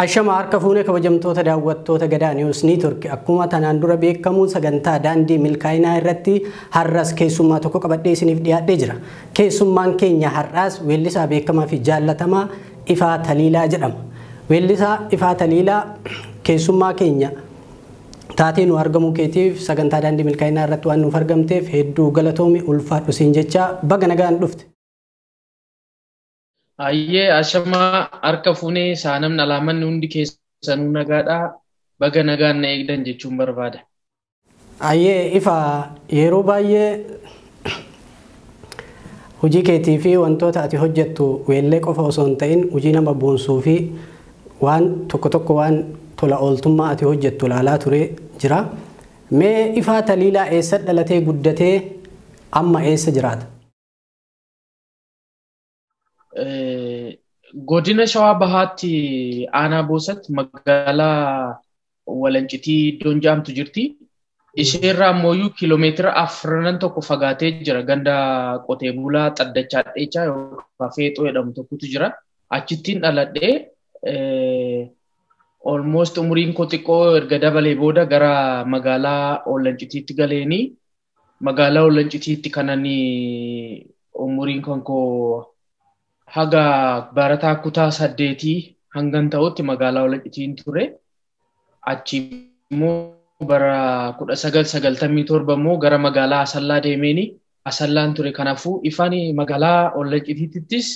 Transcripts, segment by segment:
Ashama harka fuune kabajamtoota daawwattoota Gadaa News Network akkuma tanaan dura beekamuun sagantaa daandii milkaa'inaa irratti har'as keessummaa tokko qabadhee isiniif dhiyaadhee jira. Keessummaan keenya har'as weellisaa beekamaa fi jaallatamaa Ifaa Taliilaa jedhama. Weellisaa Ifaa Taliilaa keessummaa keenya taatee nu argamuu keetiif sagantaa daandii milkaa'inaa irratti waan nuuf argamteef hedduu galatoomi ulfaadhu siin jecha baga nagaan dhufte. Ayyee ashama harka fuunee saanam alaaman hundi keessanuu nagaadha baga nagaan na eegdan jechuun barbaada. Ayyee Ifaa yeroo baay'ee hojii keetii fi wantoota ati hojjettu weellee qofa osoo hin ta'in hojii nama boonsuu fi waan tokko tokko waan tola ooltummaa ati hojjettu ilaalaa ture jira. Mee Ifaa Taliilaa eessa dhalatee guddatee amma eessa jiraata? Godina Shawaa Bahaatti aanaa Boosatti magaalaa Walancitii iddoon jaamtu jirti. Isheerraa ammoo kiiloomeetira 41 fagaatee jira. Ganda qotee bulaa Xaddachaa Dheechaa yookaan Feexoo jedhamu tokkotu jira. Achittiin dhaladhee almost umuriin koo xiqqoo erga dabalee booda gara magaalaa Walancitiitti galeeni. Magaalaa Walancitiitti kananii umuriin kan koo haga barataa kutaa 8 hangan ta'utti magaalaa Walancitiin ture. Achi immoo bara 1997 immoo gara magaalaa Asallaa deemeeni. Asallaan ture kanaafuu Ifaan magaalaa Walancitiittis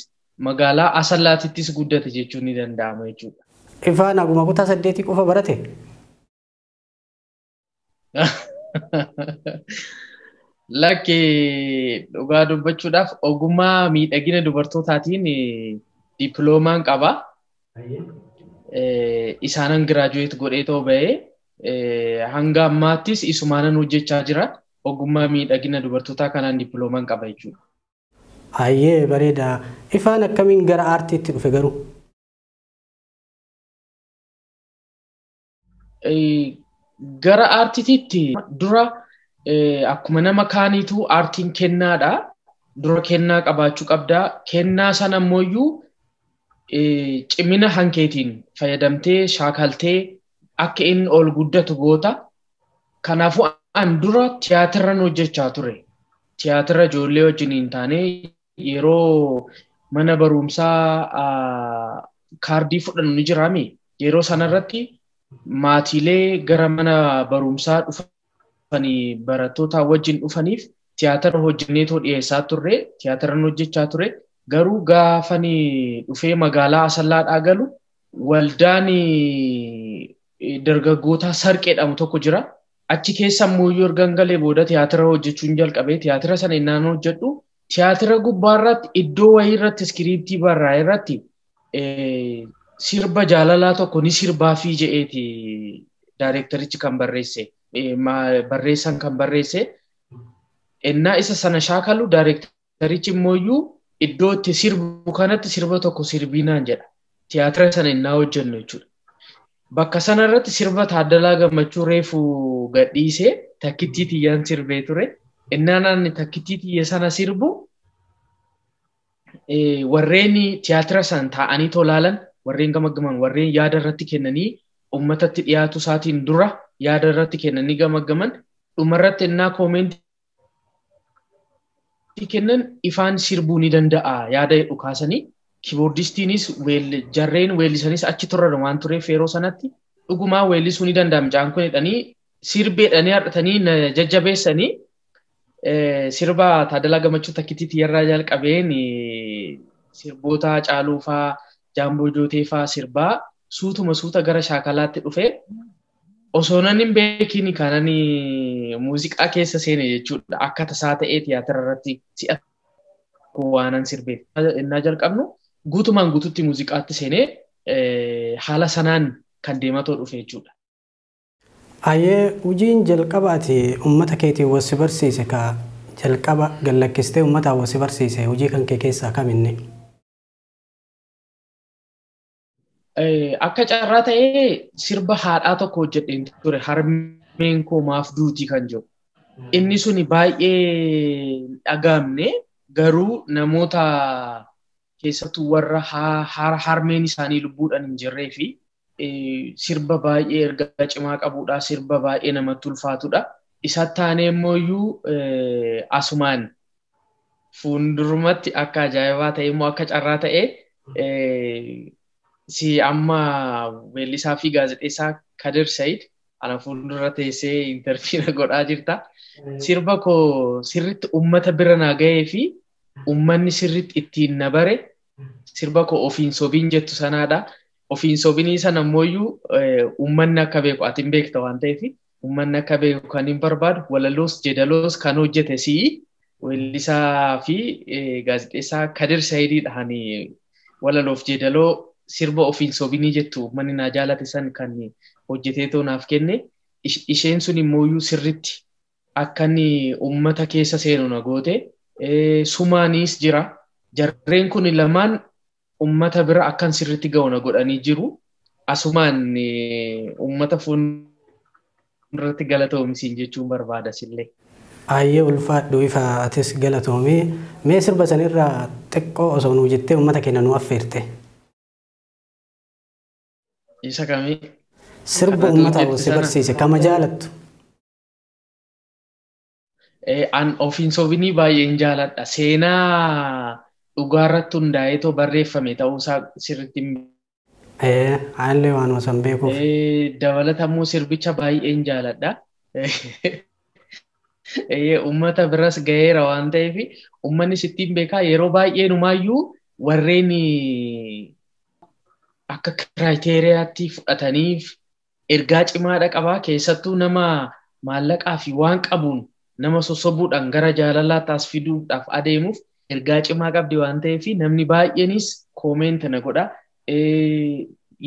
magaalaa Asallaatittis guddate jechuun ni danda'ama jechuudha. Ifaan aguma kutaa 8 qofa barate? Lakki dhugaa dubbachuudhaaf ogummaa miidhagina dubartootaatiin diploomaan qaba. Isaanan giraajuweet godhee ta'uu ba'ee hanga ammaattis isumaanan hojjechaa jira. Ogummaa miidhagina dubartootaa kanaan diploomaan qaba jechuudha. Ayyee bareeda. Ifaan akkamiin gara aartiitti dhufe garuu? Gara aartiitti dura akkuma nama kaaniitu aartiin kennaadha. Dura kennaa qabaachuu qabdaa. Kennaa sana ammoo cimina hankeetiin fayyadamtee shaakaltee akka inni ol guddatu goota. Kanaafuu an dura tiyaatiraan hojjechaa ture. Tiyaatira ijoollee wajjiniin taane yeroo mana barumsaa kaardii fudhannu ni jiraami. Yeroo sanarratti maatiilee gara mana barumsaa dhufanii barattoota wajjin dhufaniif tiyaatira hojjenneetoo dhiyeessaa turre. Tiyaatiraan hojjechaa ture. Garuu gaafani dhufee magaalaa Asallaadhaa galu waldaan dargaggoota sarqeedhamu tokko jira. Achi keessa immoo ergan galee booda tiyaatira hojjechuun jalqabee tiyaatira sana innaan hojjedhu tiyaatira gubbaarratti iddoo wayii irratti iskiriiptii barraa irratti sirba jaalalaa tokko ni sirbaafii jedheeti daayireektarichi kan barreesse barreessan kan barreesse ennaa isa sana shaakalu daayireektarichi immoo iddoo itti sirbu kanatti sirba tokko sirbinaan jedha. Tiyaatira sana innaa hojjennu jechuudha. Bakka sana irratti sirba Taaddalaa Gammachuu reefu gadhiisee takkittii tiyyaan sirbee ture. Innaan ani takkittii tiyya sana sirbu warreen tiyaatira sana taa'anii tolaalan warreen gamaggaman warreen yaada irratti kennanii uummatatti dhiyaatu isaatiin dura yaada irratti kennanii gamaggaman dhumarratti innaa koomentii kennan ifaan sirbuu ni danda'a yaada dhukaasanii. Kiiboordistiinis jarreen weellisanis achi turre waan tureef yeroo sanatti dhugumaa weellisuu ni danda'a mucaan kun jedhanii sirbeedhanii har'atanii na jajjabeessanii sirba Taaddalaa Gammachuu takkittii tiyyarraa jalqabeen sirboota Caaluufaa Jaamboo Jooteefaa sirbaa suuta gara shaakalaatti dhufe osoo nan hin beekin kanan muuziqaa keessa seene jechuudha. Akka tasaa ta'ee tiyaatira irratti si'a waanan sirbeef innaa jalqabnu guutumaan guututti muuziqaatti seenee haala sanaan kan deematoo dhufe jechuudha. Ayyee hojiin jalqabaati uummata keetiin wasi barsiise ka jalqaba gallakkistee uummataa wasi barsiise hojii kan kee keessaa kaminni? Akka carraa ta'ee sirba haadhaa tokko hojjedheen ture harmeen koo maaf duutii kan jedhu. Inni suni baay'ee dhagaamne garuu namoota keessattuu warra harmeen isaanii lubbuudhaan hin jirree fi sirba baay'ee ergaa cimaa qabudha. Sirba baay'ee namatti ulfaatudha. Isatti aanee immoo asumaan fuuldurumatti akka ajaa'ibaa ta'e immoo akka carraa ta'e si amma weellisaa fi gaazexeessaa Kadir Said ana fuuldura teessee intarviina godhaa jirta. Sirba koo sirriitti uummata bira naa gahee fi uummanni sirriitti ittiin na bare sirba koo ofiin sobiin jettu sanaadha. Ofiin sobinii sana immoo uummanni akka beeku ati hin beekta waan ta'eef uummanni akka beeku kan hin barbaadu walaloos jedaloos kan hojjete si weellisaa fi gaazexeessaa Kadir Saididhaan walaloof jedaloo sirba ofiin sobinii jettu uummanni naa jaalate san kan hojjetee toonaaf kenne isheen sun immoo sirriitti akka inni uummata keessa seenu na goote sumaanis jira. Jarreen kun lamaan uummata bira akkan sirriitti ga'u na godhanii jiru. Asumaan uummata fuulduratti galatoomisiin jechuun barbaada sillee. Ayyee ulfaadhu ifa atis galatoomii mee sirba sanirraa xiqqoo osoo nuu jettee uummata keenya nu affeerte. Isa kamii? Sirba uummata si barsiise kama jaalattu? An ofiin sobinii baay'een jaaladha. Seenaa dhugaarratti hundaa'eetoo barreeffame ta'uusaa sirriitti haalli waan osoo beekuuf. Dabalatamuu sirbicha baay'een jaaladha. Uummata biras ga'eera waan ta'eef uummanni sittiin beekaa yeroo baay'ee numaayyuu warreen akka kiraayiteeriyaatti fudhataniif ergaa cimaadha qabaa. Keessattuu nama maallaqaa fi waan qabuun nama sossobuudhaan gara jaalalaa taas fiduudhaaf adeemuuf ergaa cimaa qabdi waan ta'eef namni baay'eenis koomeenta na godha.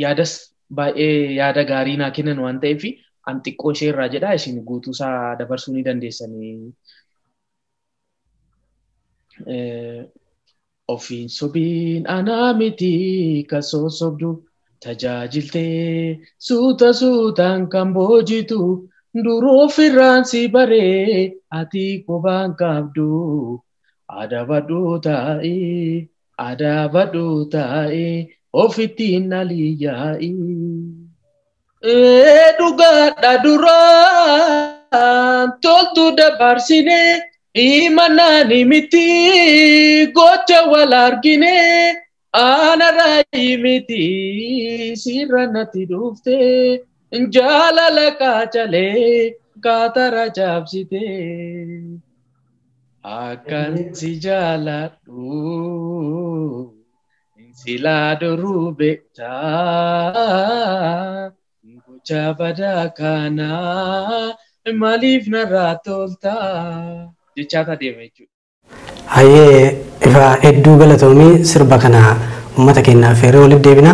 Yaadas baay'ee yaada gaarii naa kennan waan ta'eef an xiqqoo ishee irraa jedhaa isin guutuusaa dabarsuu ni dandeessanii. Ofiin sobiin anaa miti kan sossobdu tajaajiltee suutaan kan boojitu duroo firraan si baree ati qubaan qabdu adabadhu taa'ee ofittiin aliyyaa'ii. Dhugaadha duraan toltu dabarsine imanani miti gocha wal argine anarraa miti sirranatti dhufte jaalala kaachalee kaatara cabsite akkan si jaaladhu silaa duruu beektaa. Jabada kana maaliif narraa tolta jechaata deema jechuudha. Hayyee ifa hedduu galatoomii sirba kana uummata keenyaaf yeroo waliif deebina.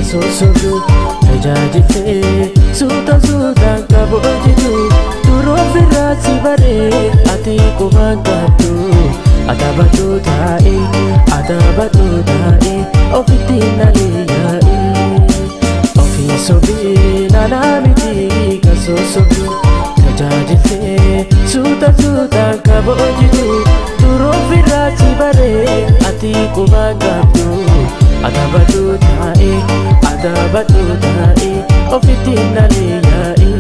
sosobu tajajite suta suta kabojitu turofira sibare ati kubangatu adabatu tae ofitina liyai ofisobi nanamiti kasosobu tajajite suta suta kabojitu turofira sibare ati kubangatu adabatu tae ofitina liyai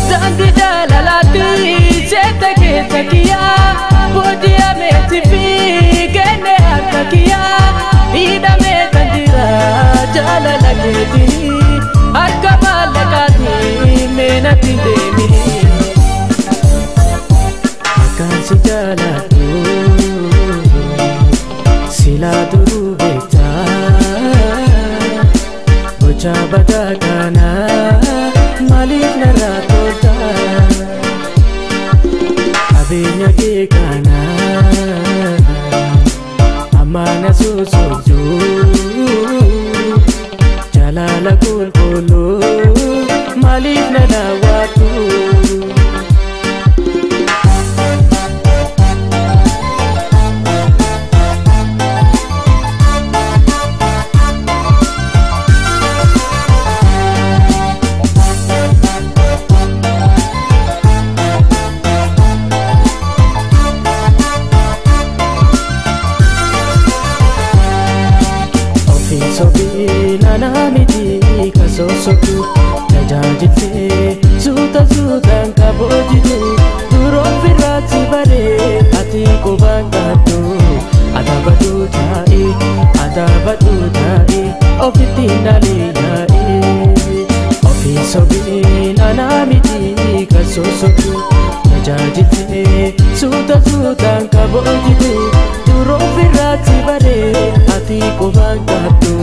Zangi jalalati seta ketakia Bodia metifi kene hatakia Ida metandira jalala keti Arkamala kati menati demi Akan si jalatu sila duru beta Bocha badagana Malif naratota Abinya kekana Amana susuju Jalala kulkulu Malif nadawatu sosoku tajajite suta kabojitu turofira sibare ati kubangatu adabatu tae ofitina liyai ofisobi nanamiti kasosoku tajajite suta kabojitu turofira sibare ati kubangatu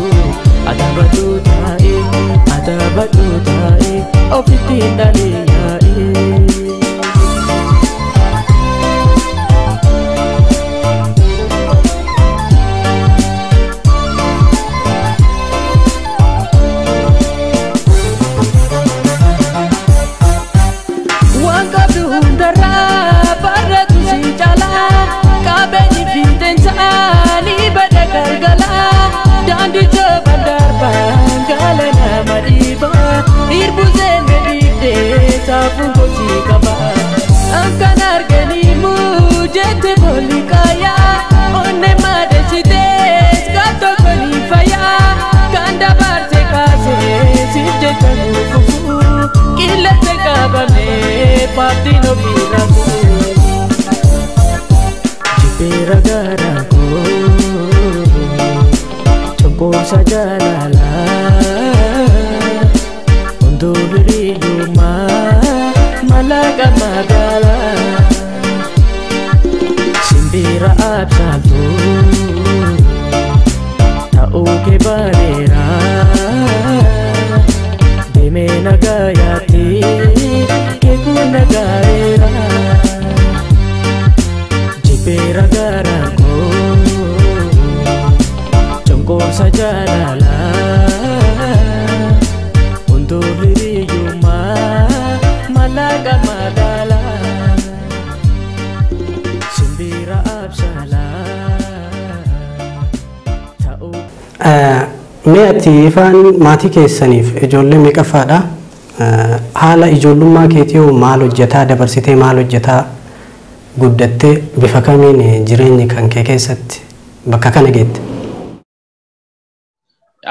adabatu tae ofitina liyai Wangabdu hundara baratu sinjala kabeni fintensa ni bada gargala dandi jabandar bangalana madiba irbuzen medide congorsa jalala Undu hiriyuma malaga magala Simbira absaltu ta'u ke balera Deme nagayati ke kunagaera Jipera garanko Congorsa jalala Undu hiriyuma malaga magala Simbira absala ta'u Mee ati ifaan maatii keessaniif ijoollee meeqa faadha? Haala ijoollummaa keetii maal hojjetaa dabarsitee maal hojjetaa guddattee bifa kamiin jireenyi kan kee keessatti bakka kana geette?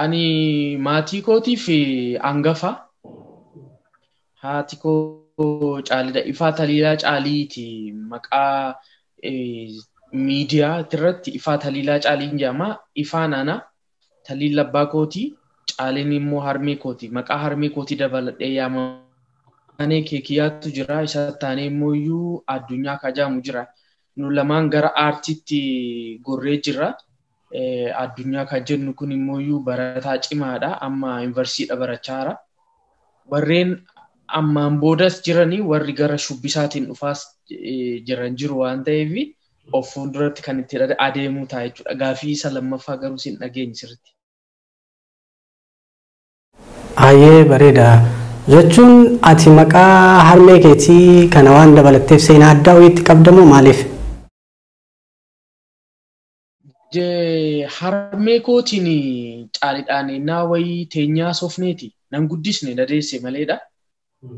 Ani maatii kootiif hangafa. Haati koo Caalidha Ifaa Taliilaa Caaliiti maqaa miidiyaa irratti Ifaa Taliilaa Caaliin jedhama. Ifaan ana Taliila abbaa kooti Caaliin immoo harmee kooti. Maqaa harmee kooti dabaladhee yaamama. Ani keekiyyaatu jira isa taanee immoo addunyaa kajamu jira. Nu lamaan gara aartiitti gorree jira. Addunyaa kan jennu kun immoo barataa cimaadha. Amma yuunivarsiitii barachaa warreen ammaan boodas jiranii warri gara shubbisaatiin dhufaas jiran jiru waan ta'eef of fuulduratti kan itti adeemuu ta'a jechuudha. Gaafii isa lammaffaa garuu sin dhageenye sirriitti. Baay'ee bareeda. Jechuun ati maqaa harmee keetii kana waan dabalatteef seenaa addaa wayiitti qabdamoo maaliif? Harmee kootiin Caalidhaan naa wayii teenyaa sofneeti. Nan guddisne dadeesse maleedha.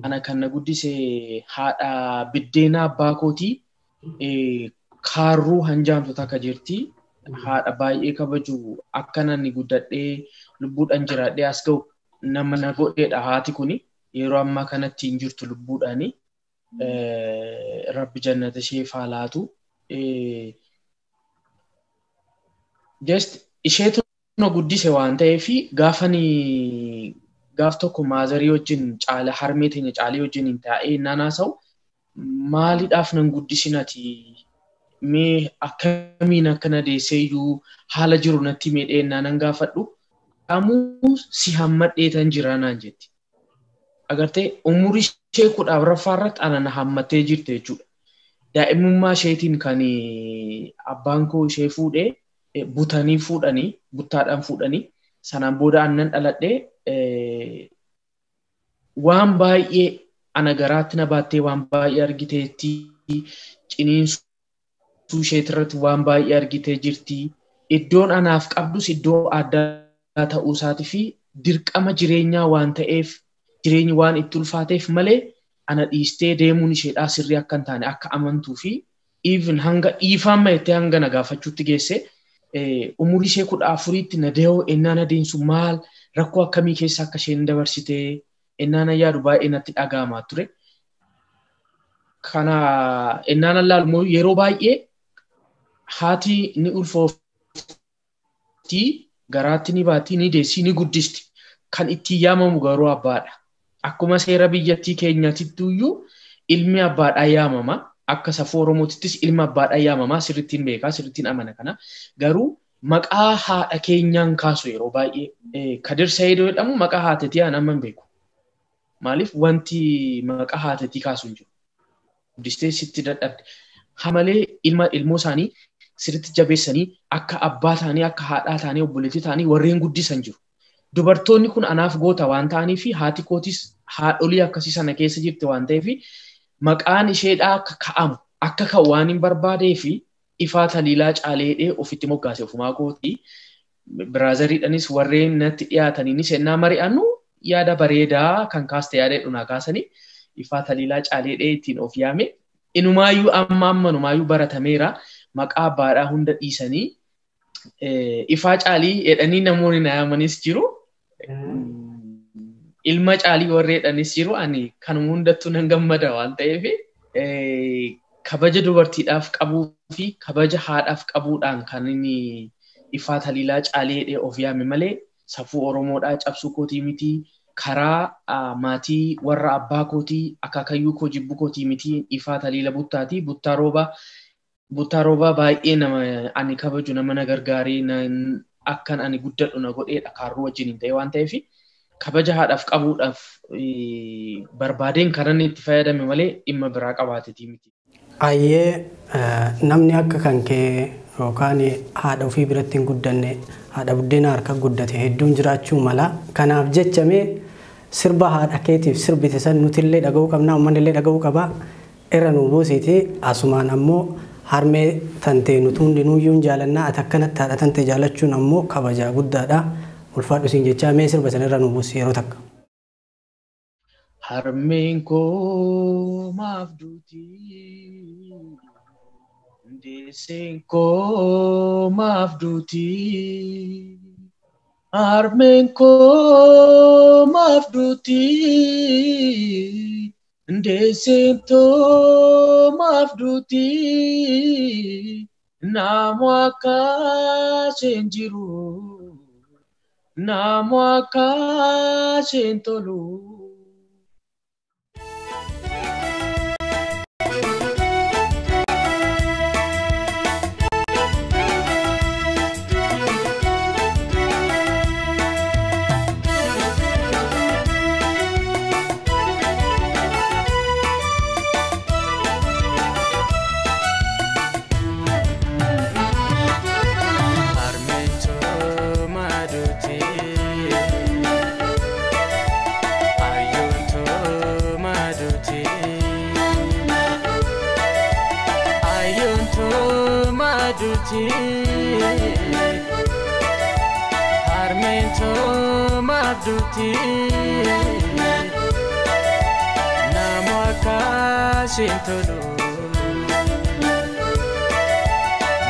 Ana kan na guddise haadha biddeenaa abbaa kootii kaarruu hanjaamtota akka jirti. Haadha baay'ee kabaju akkanan guddadhee lubbuudhaan jiraadhee as ga'u nama na godheedha haati kuni. Yeroo ammaa kanatti hin jirtu lubbuudhaani. Rabbi jannata ishee faalaatu. Just isheetu na guddise waan ta'eef gaaf tokko maazarii wajjin Caala harmee teenya Caalii wajjin hin taa'ee naanaasa'u maaliidhaaf nan guddisinati mee akkamiin akkana deesseeyyuu haala jiru natti meedheennaa nan gaafadhu ammoo si hammadheetan jira naan jetti. Agartee umurii ishee 14 irratti ana na hammattee jirte jechuudha. Daa'imummaa isheetiin kan abbaan koo ishee fuudhee butanii fuudhanii buttaadhaan fuudhanii sanaan booda aannan dhaladhee waan baay'ee ana garaatti na baattee waan baay'ee argiteetti ciniinsuu isheetirratti waan baay'ee argitee jirti. Iddoon anaaf qabdus iddoo addaa ta'uu isaatii fi dirqama jireenyaa waan ta'eef jireenyi waan itti ulfaateef malee ana dhiistee deemuun isheedhaa sirrii akka hin taane akka amantuu fi even hanga dhiifaan mayettee hanga na gaafachuutti geesse. Umurii ishee 14tti na dee'oo ennaa na deemsu maal rakkoo akkamii keessa akka isheen dabarsitee ennaa na yaadu baay'ee natti dhaga'amaa ture. Kana ennaa na laalu yeroo baay'ee haati ni ulfoofti garaatti ni baatti ni deessi ni guddisti. Kan itti yaamamu garuu abbaadha. Akkuma seera biyyattii keenyattiyyuu ilmi abbaadhaa yaamama. Akka safuu Oromootittis ilma abbaadhaa yaamama sirrittiin beekaa sirrittiin amana kana. Garuu maqaa haadha keenyaan kaasu yeroo baay'ee Kadir Sayyidoo jedhamu maqaa haatetii aan amma hin beeku. Maaliif wanti maqaa haatetii kaasu hin jiru. Guddistee sitti dadhabde. Hamalee ilmoo isaanii sirritti jabeessanii akka abbaa ta'anii akka haadhaa ta'anii obboleettii ta'anii warreen guddisan jiru. Dubartoonni kun anaaf goota waan ta'aniif haati kootis haadholii akkasii sana keessa jirti waan ta'eef maqaan isheedhaa akka ka'amu akka ka'u waan hin barbaadee fi Ifaa Taliilaa Caaleedhee ofitti moggaase ofumaa kooti. Biraazariidhanis warreen natti dhiyaataniinis ennaa mari'annu yaada bareedaa kan kaaste yaada dhunaa kaasanii Ifaa Taliilaa Caaleedhee ittiin of yaame. Inumaayyuu ammanumaayyuu baratameera maqaa abbaadhaa hunda dhiisanii Ifaa Caalii jedhanii namoonni na yaamanis jiru. Ilma Caalii warri jedhanis jiru. Ani kanuma hundattuu nan gammada waan ta'eef kabaja dubartiidhaaf qabuu fi kabaja haadhaaf qabuudhaan kan inni Ifaa Taliilaa Caaleedhee of yaame malee safuu Oromoodhaa cabsuu kootii miti. Karaa maatii warra abbaa kootii akaakayyuu koo jibbu kootii miti. Ifaa Taliila Buttaati. Buttaa roobaa baay'ee nama ani kabaju nama na gargaarii akkan ani guddadhu na godheedha kaarruu wajjin hin ta'e waan ta'eef kabaja haadhaaf qabuudhaaf barbaadeen kanan itti fayyadame malee dhimma biraa qabaatetii miti. Ayyee namni akka kan kee yookaan haadha ofii biratti hin guddanne haadha buddeena harka guddate hedduun jiraachuu mala. Kanaaf jechamee sirba haadha keetiif sirbite san nutillee dhaga'uu qabna uummanillee dhaga'uu qaba. Irra nu buusiti asumaan ammoo harmee tantee nuti hundinuuyyuu jaalannaa ati akkanatti haadha tantee jaalachuun ammoo kabajaa guddaadha. Ulfaadhu siin jechaa mee sirba san irra nu buusi yeroo takka. Harmeen koo maaf duutii deesseen koo maaf duutii harmeen koo maaf duutii deesseen too maaf duutii namu akka isheen jiru namu akka isheen tolu. Harmento mabduti namu akka isheen tolu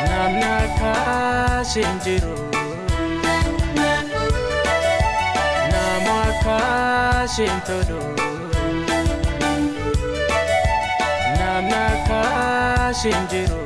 namni akka isheen jiru namu akka isheen tolu namni akka isheen jiru.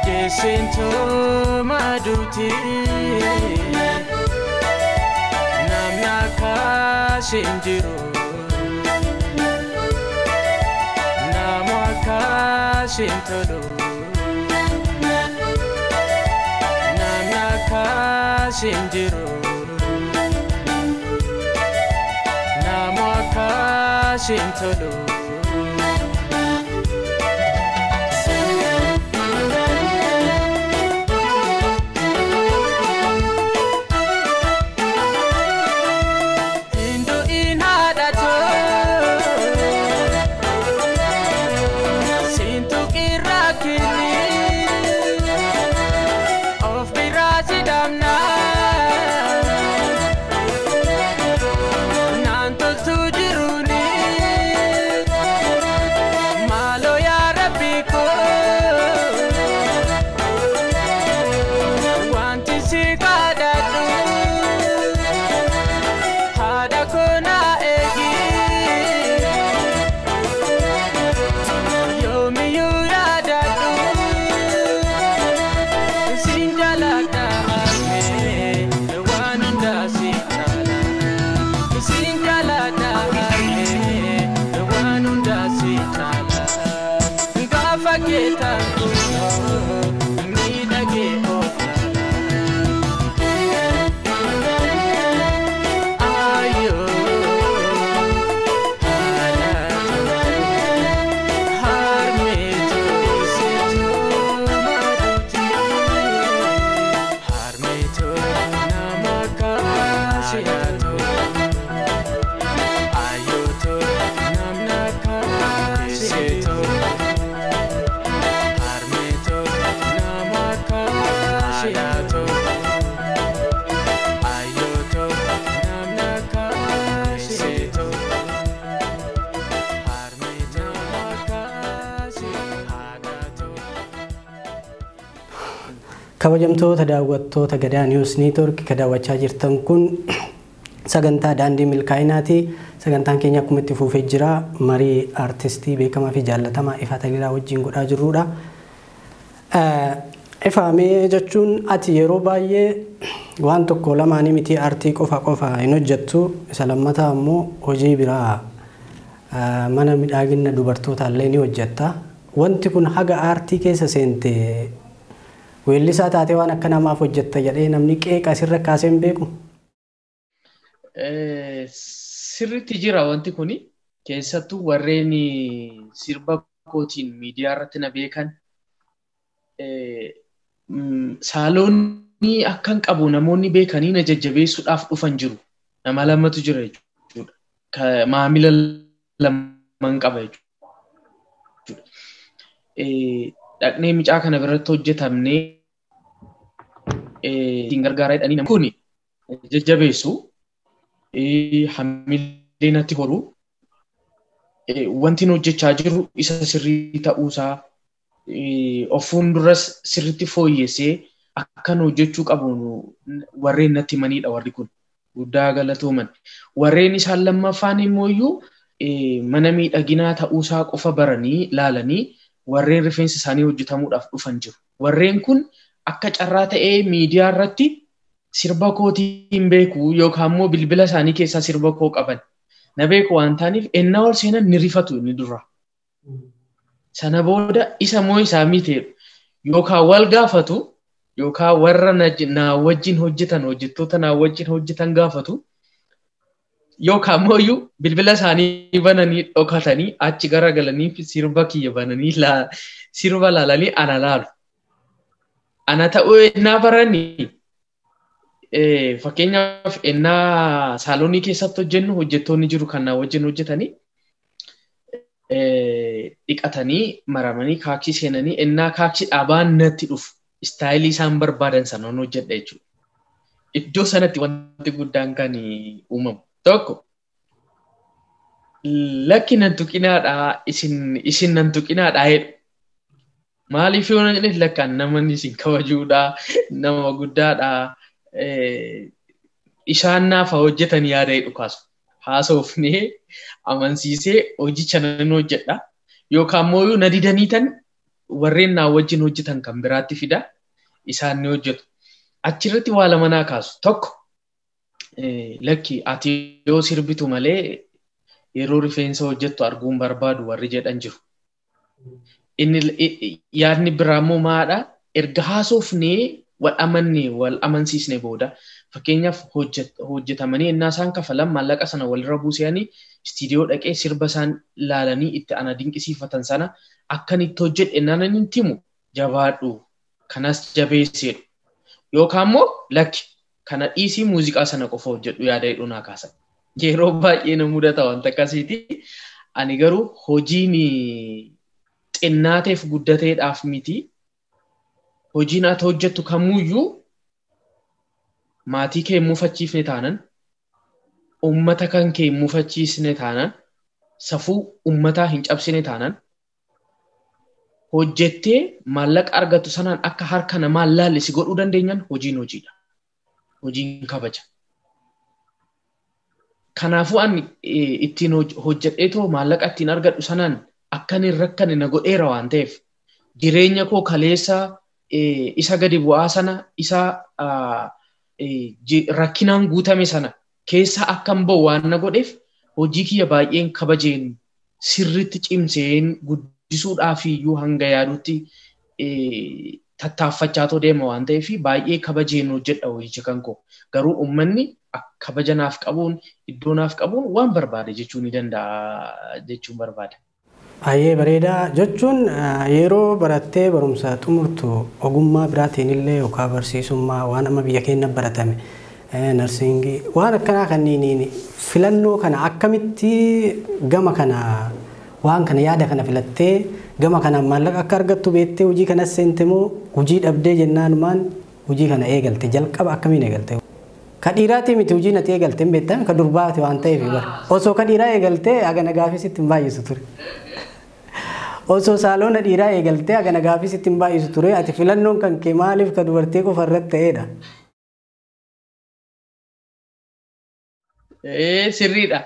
Deessento maduti namni akka isheen jiru namu akka isheen tolu namni akka isheen jiru namu akka isheen tolu. Kabajamtoota daawwattoota Gadaa News Network daawwachaa jirtan kun sagantaa daandii milkaa'inaati. Sagantaan keenya akkuma itti fufee jira marii artistii beekamaa fi jaallatamaa Ifaa Taliilaa wajjin godhaa jirrudha. Ifaamee jechuun ati yeroo baay'ee waan tokko lamaanii miti aartii qofa hin hojjettu. Isa lammataa immoo hojii biraa mana miidhagina dubartootaa illee ni hojjetta. Wanti kun haga aartii keessa seente weellisaa taatee waan akka namaaf hojjetta jedhee namni qeeqa sirra kaasee hin beeku. Sirriitti jira wanti kuni keessattuu warreen sirba kootiin miidiyaa irratti na beekan saaloonni akkan qabu namoonni beekanii na jajjabeessuudhaaf dhufan jiru. Nama lamatu jira jechuudha. Maamila lamaan qaba jechuudha. Dhaqnee micaa kana biratti hojjetamnee ittiin gargaaraa jedhanii namni kun jajjabeessu. Hamillee natti horu wanti hojjechaa jiru isa sirrii ta'uusaa of fuulduras sirriitti fooyyessee akkan hojjechuu qabu warreen natti himanidha warri kun guddaa galatooman. Warreen isaan lammaffaan immoo mana miidhaginaa ta'uusaa qofa baranii laalanii warreen rifeensa isaanii hojjetamuudhaaf dhufan jiru. Warreen kun akka carraa ta'ee miidiyaa irratti sirba kootiin beeku yookaan immoo bilbila isaanii keessaa sirba koo qaban na beeku waan ta'aniif ennaa ol seenan ni rifatu inni dura. Sana booda isa moo isaa miti yookaan wal gaafatu yookaan warra na wajjin hojjetan hojjettoota na wajjin hojjetan gaafatu yookaan immoo bilbila isaanii bananii dhokatanii achi garagalanii sirba kiyya bananii sirba laalanii ana laalu. Ana ta'uu ennaa baranii. Fakkeenyaaf ennaa saaloonii keessatti hojjennu hojjettoonni jiru kan na wajjin hojjetanii dhiqatanii maramanii kaaksii seenanii ennaa kaaksii dhaabaan natti dhufu istaayilii isaan barbaadan sanaan hojjedha jechuudha. Iddoo sanatti wanti guddaan kan uumamu tokko lakki nan tuqinaadhaa isin nan tuqinaadhaa jedhu. Maaliif yoo jedhe lakkaan namoonni isin kabajuudhaa nama guddaadhaa. Isaan naaf hojjetan yaada jedhu kaasu haasofnee amansiisee hojicha nan hojjedha yookaan immoo na didaniitan warreen na wajjin hojjetan kan biraatti fida isaan ni hojjetu. Achirratti waa lama naa kaasu tokko lakki ati yoo sirbitu malee yeroo rifeensa hojjettu arguun barbaadu warri jedhan jiru. Inni yaadni biraa immoo maadha erga haasofnee wal amansiisne booda fakkeenyaaf hojjetamanii ennaa isaan kafalan maallaqa sana walirra buusanii istiidiyoo dhaqee sirba isaan laalanii itti ana dinqisiifatan sana akkan itti hojjedhe ennaan inni timu jabaadhu kanas jabeessedhu yookaan immoo lakki kana dhiisii muuziqaa sana qofa hojjedhu yaada jedhu naa kaasan. Yeroo baay'ee na mudata wanta akkasiiti. Ani garuu hojiin xinnaateef guddateedhaaf miti. Hojiin ati hojjettu kamuyyuu maatii kee muufachiifne taanan ummata kan kee muufachiisne taanan safuu ummataa hin cabsine taanan hojjettee maallaqa argatu sanaan akka harka namaa laallisi godhuu dandeenyan hojiin hojiidha. Hojiin kabaja. Kanaafuu ani ittiin hojjedheetoo maallaqa ittiin argadhu sanaan akkan hin rakkane na godheera waan ta'eef jireenya koo kaleessa isa gadi bu'aa sana isa rakkinaan guutame sana keessa akkan ba'u waan na godheef hojii kiyya baay'een kabajeen sirriitti cimseen guddisuudhaaf iyyuu hanga yaadutti tattaaffachaatoo deema waan ta'eef baay'ee kabajeen hojjedha hojicha kan koo. Garuu uummanni kabaja naaf qabuun iddoo naaf qabuun waan barbaade jechuu ni danda'a jechuun barbaada. Baay'ee bareedaa jechuun yeroo barattee barumsa xumurtu ogummaa biraatiin illee yookaan barsiisummaa waan amma biyya keenya baratame narsingii waan akkanaa kanneen filannoo kana akkamitti gama kana waan kana yaada kana filattee gama kana maallaqa akka argattu beektee hojii kanas seente moo hojii dhabdee jennaanumaan hojii kana eegalte jalqaba akkamiin eegalte? Ka dhiiraati miti hojii nati eegalte hin beektan ka durbaati waan ta'eef bara osoo ka dhiiraa eegalte agana gaafisitti hin baay'isu ture. Osoo saaloona dhiiraa eegaltee agana gaafis ittiin baay'isu ture ati filannoon kan kee maaliif ka dubartii qofa irratti ta'edha? Sirriidha.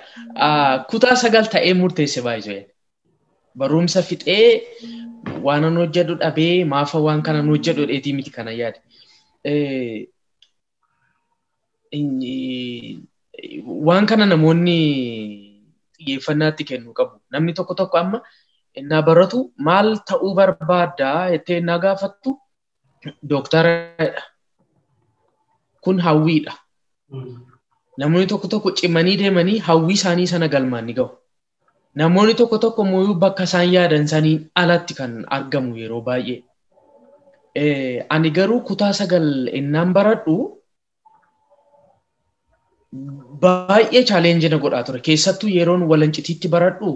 Kutaa 9 ta'ee murteesse baay'isee. Barumsa fixee waan an hojjedhu dhabee maafa waan kana an hojjedhu dheetii miti kana yaade. Waan kana namoonni xiyyeeffannaatti kennu qabu. Namni tokko tokko amma innaa baratu maal ta'uu barbaadda jettee innaa gaafattu dooktaradha. Kun hawwiidha. Namoonni tokko tokko cimanii deemanii hawwii isaanii sana galmaan ni gahu. Namoonni tokko tokko immoo bakka isaan yaadan saniin alatti kan argamu yeroo baay'ee. Ani garuu kutaa 9 innaan baradhu baay'ee challenge na godhaa ture. Keessattuu yeroon walancitiitti baradhu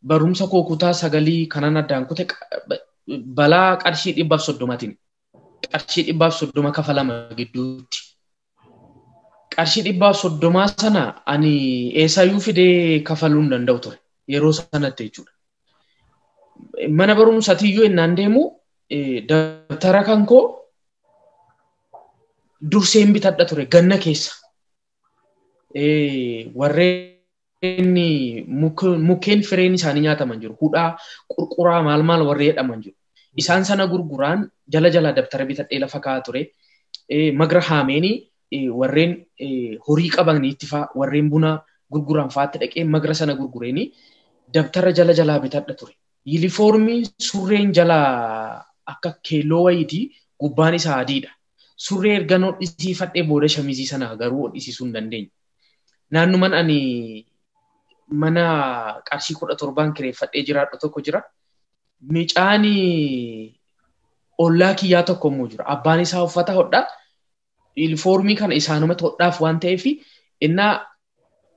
barumsa koo kutaa 9 kanan addaan kute balaa qarshii 130tiin. Qarshii 130 kafalama gidduutti. Qarshii 130 sana ani eessayyuu fidee kafaluu hin danda'u ture yeroo sanatti jechuudha. Mana barumsaatiyyuu innaan deemu dabtara kan koo durseen bitadha ture ganna keessa. Warreen mukkeen fireen isaanii nyaataman jiru. Hudhaa, qurquraa maal warree jedhaman jiru. Isaan sana gurguraan jala dabtara bitadhee lafa kaa'aa ture. Magra haameenii warreen horii qabaniitti faa warreen buna gurguran faatti dhaqee magra sana gurgureeni dabtara jalaa bitadha ture. Yilifoormiin surreen jala akka keelloo wayiiti gubbaan isaa adiidha. Surree erga hodhisiifadhee booda shamizii sana garuu hodhisiisuu hin dandeenye. Naannuman ani mana qarshii 17 kireeffadhee jiraadhu tokko jira. Micaani ollaa kiyyaa tokko immoo jira. Abbaan isaa uffata hodhaa. Yilifoormii kana isaanumatti hodhaaf waan ta'eef innaa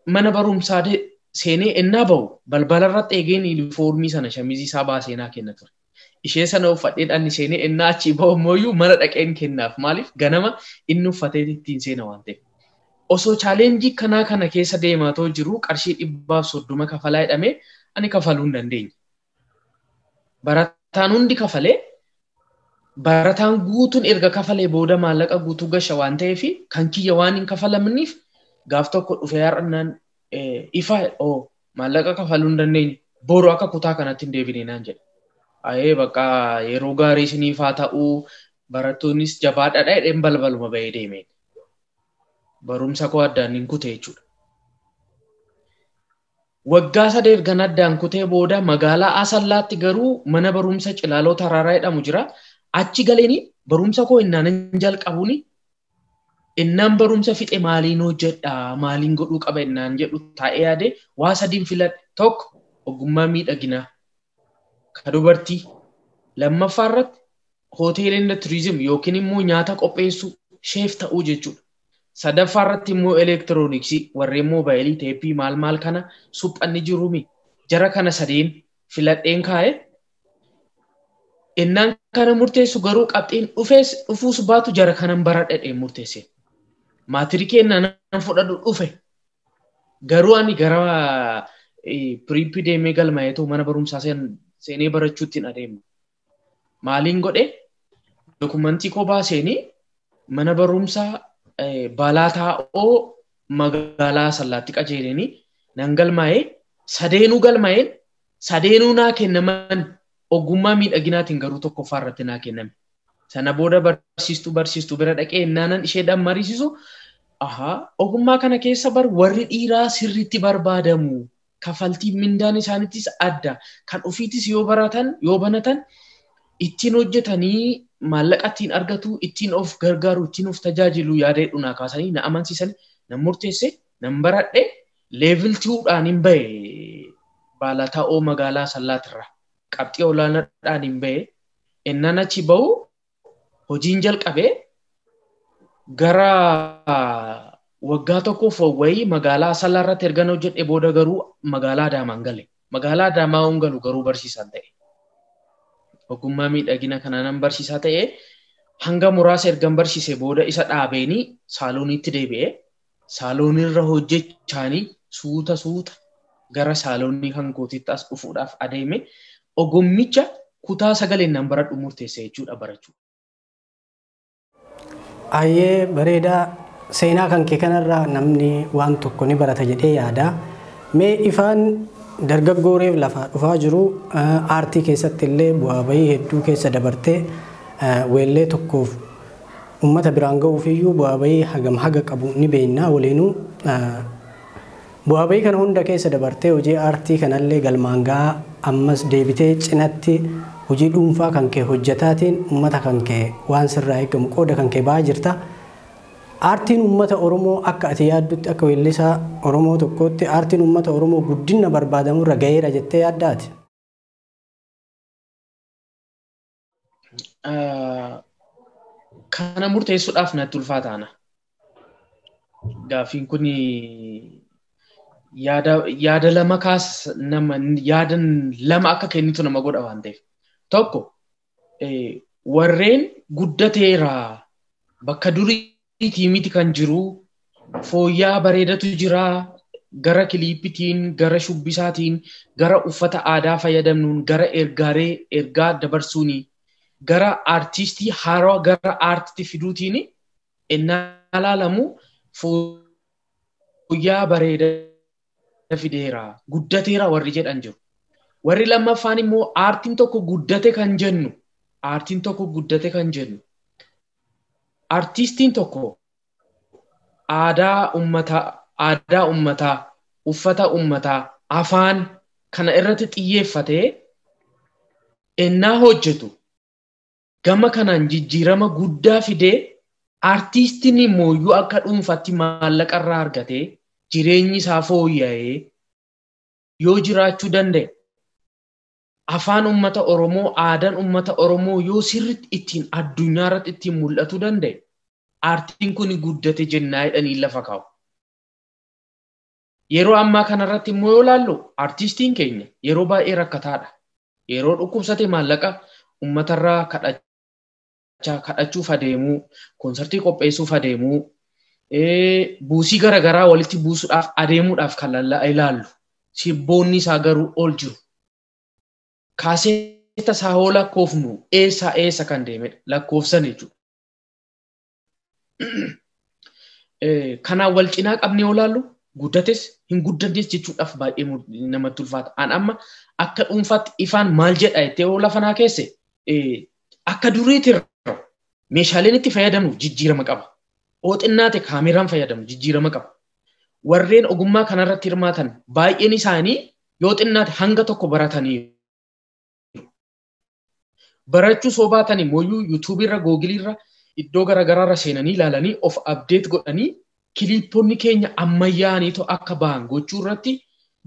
mana barumsaa seenee innaa bahu balbala irratti eegeen yilifoormii sana shamizii isaa baasee naa kenna ture. Ishee sana uffadhee dhanni seenee innaa achii bahu immoo mana dhaqeen kennaaf. Maaliif ganama inni uffatee ittiin seena waan ta'eef. Osoo chaalenjii kana keessa deemaa jiru qarshii 130 kafalaa jedhamee ani kafaluu hin dandeenye. Barataan hundi kafalee barataan guutuun erga kafalee booda maallaqa guutuu gasha waan ta'eef kan kiyya waan hin kafalamniif gaaf tokko dhufee har'annaan ifa maallaqa kafaluu hin dandeenye boru akka kutaa kanatti hin deebine naan jedhe. Bakka yeroo gaarii isiniif haa ta'uu barattoonnis jabaadha jedheen balbaluma bahee deemeen. Barumsa koo addaan hin kute jechuudha. Waggaa 3 ergan addaan kutee booda magaalaa Asallaatti garuu mana barumsa Cilaaloo Taraaraa jedhamu jira. Achi galeeni barumsa koo innaan jalqabuuni innaan barumsa fixe maaliin hojjedha maaliin godhuu qaba innaan jedhu taa'ee yaade waa 3 filadhe. Tokko ogummaa miidhaginaa ka dubartii. Lammaffaa irratti hoteelii turizim yookiin immoo nyaata qopheessuu sheef ta'uu jechuudha. Sadaffaa irratti immoo elektirooniksii warreen moobaayilii teeppii maal kana suphanni jiruumi. Jara kana 3 filadheen kaa'e. Innaan kana murteessu garuu qabxiin dhufuus baatu jara kanan baradhee murteesse. Maatirikee innaan fudhadhu dhufe. Garuu ani gara piriippii deemee galmaa'eetu mana barumsaa seenee barachuutti adeemu. Maaliin godhe? Dokumentii koo baaseenii mana barumsaa Balaataa'oo magaalaa Asallaatti qajeelanii nan galmaa'ee sadeenuu naa kennaman. Ogummaa miidhaginaatiin garuu tokkoffaa irratti naa kenname. Sana booda barsiistuu bira dhaqee innaanan isheedhaan mariisisu ogummaa kana keessa warri dhiiraa sirriitti barbaadamu. Kafaltii mindaan isaaniittis adda. Kan ofiitis yoo banatan ittiin hojjetanii maallaqa ittiin argatu, ittiin of gargaaru, ittiin of tajaajilu yaadadhu naa kaasanii na amansiisan nan murteesse nan baradhe leevil 2dhaan hin bahe Balaataa'oo magaalaa Asallaatirraa. Qabxii olaanaadhaan hin bahe innaan achi bahu hojiin jalqabee gara waggaa tokkoof wayii magaalaa Asallaa irratti ergan hojjedhe booda garuu magaalaa Adaamaan gale. Magaalaa Adaamaa hin galu garuu barsiisaan ta'e. Ogummaa miidhagina kanaan barsiisaa ta'e hanga muraasa ergan barsiise booda isa dhaabeenii saalooniitti deebi'ee saaloonirra hojjechaanii suuta gara saaloonii kan kootiitti as dhufuudhaaf adeeme. ogummicha kutaa sagaleen nan baradhu murteessa jechuudha barachuu. Ayyee bareedaa seenaa kan kee kanarraa namni waan tokko ni barata jedhee yaada. Mee ifaan dargaggooreef lafa dhufaa jiru aartii keessatti illee bu'aa bahii hedduu keessa dabartee weellee tokkoof ummata biraan ga'uuf iyyuu bu'aa bahii hagam haga qabu ni beekna waliinuu. Bu'aa bahii kana hunda keessa dabartee hojii aartii kanallee galmaan gahaa ammas deebitee cinatti hojii dhuunfaa kan kee hojjetaatiin ummata kan kee waan sirraa eegamu qooda kan kee ba'aa jirta. Aartiin ummata Oromoo akka ati yaaddutti akka weellisaa Oromoo tokkootti aartiin ummata Oromoo guddina barbaadamurra gaheera jettee yaaddaati? Kana murteessuudhaaf natti ulfaataana. Gaaffiin kun yaada lama yaadan lama akka kennitu nama godha waan ta'eef. Tokko warreen guddateera bakka durii miti kan jiru fooyyaa bareedatu jira gara kiliipitiin gara shubbisaatiin gara uffata aadaa fayyadamnuun gara ergaa dabarsuuni gara aartistii haaraa gara aartiitti fiduutiin innaa laalamu fooyyaa bareeda fideera guddateera warri jedhan jiru. Warri lammaffaan immoo aartiin tokko guddate kan jennu artistiin tokko aadaa ummataa, uffata ummataa, afaan kana irratti xiyyeeffatee ennaa hojjetu gama kanaan jijjiirama guddaa fidee artistiin immoo yoo akka dhuunfatti maallaqa irraa argatee jireenyi isaa fooyya'ee yoo jiraachuu danda'e afaan ummata Oromoo, aadaan ummata Oromoo yoo sirriitti ittiin addunyaa irratti ittiin mul'atu danda'e aartiin kun guddate jennaa jedhanii lafa kaa'u. Yeroo ammaa kanarratti immoo yoo laallu artistiin keenya yeroo baay'ee rakkataadha. Yeroo dhukkubsate maallaqa uummatarraa kadhachuuf adeemuu, konsertii qopheessuuf adeemuu, buusii garaagaraa walitti buusuudhaaf adeemuudhaaf kan ilaallu. Sirboonni isaa garuu ol jiru. Kaaseeta isaa hoo lakkoofnu eessa kan deemedha lakkoofsan jechuudha. Kanaan wal cinaa qabnee yoo laallu guddates hin guddannes jechuudhaaf baay'ee namatti ulfaata. An amma akka dhuunfaatti ifaan maal jedha jettee yoo lafa naa keesse akka duriitirra meeshaaleen itti fayyadamnu jijjiirama qaba. Ooxinnaate kaameraan fayyadamu jijjiirama qaba. Warreen ogummaa kanarratti hirmaatan baay'een isaanii yoo xinnaate hanga tokko baratanii barachuu soo baatanii mooyyuu yuutuubiirra googiliirra iddoo garaagaraarra seenanii ilaalanii of abdeet godhanii kiliippoonni keenya ammayyaaniitoo akka ba'an gochuu irratti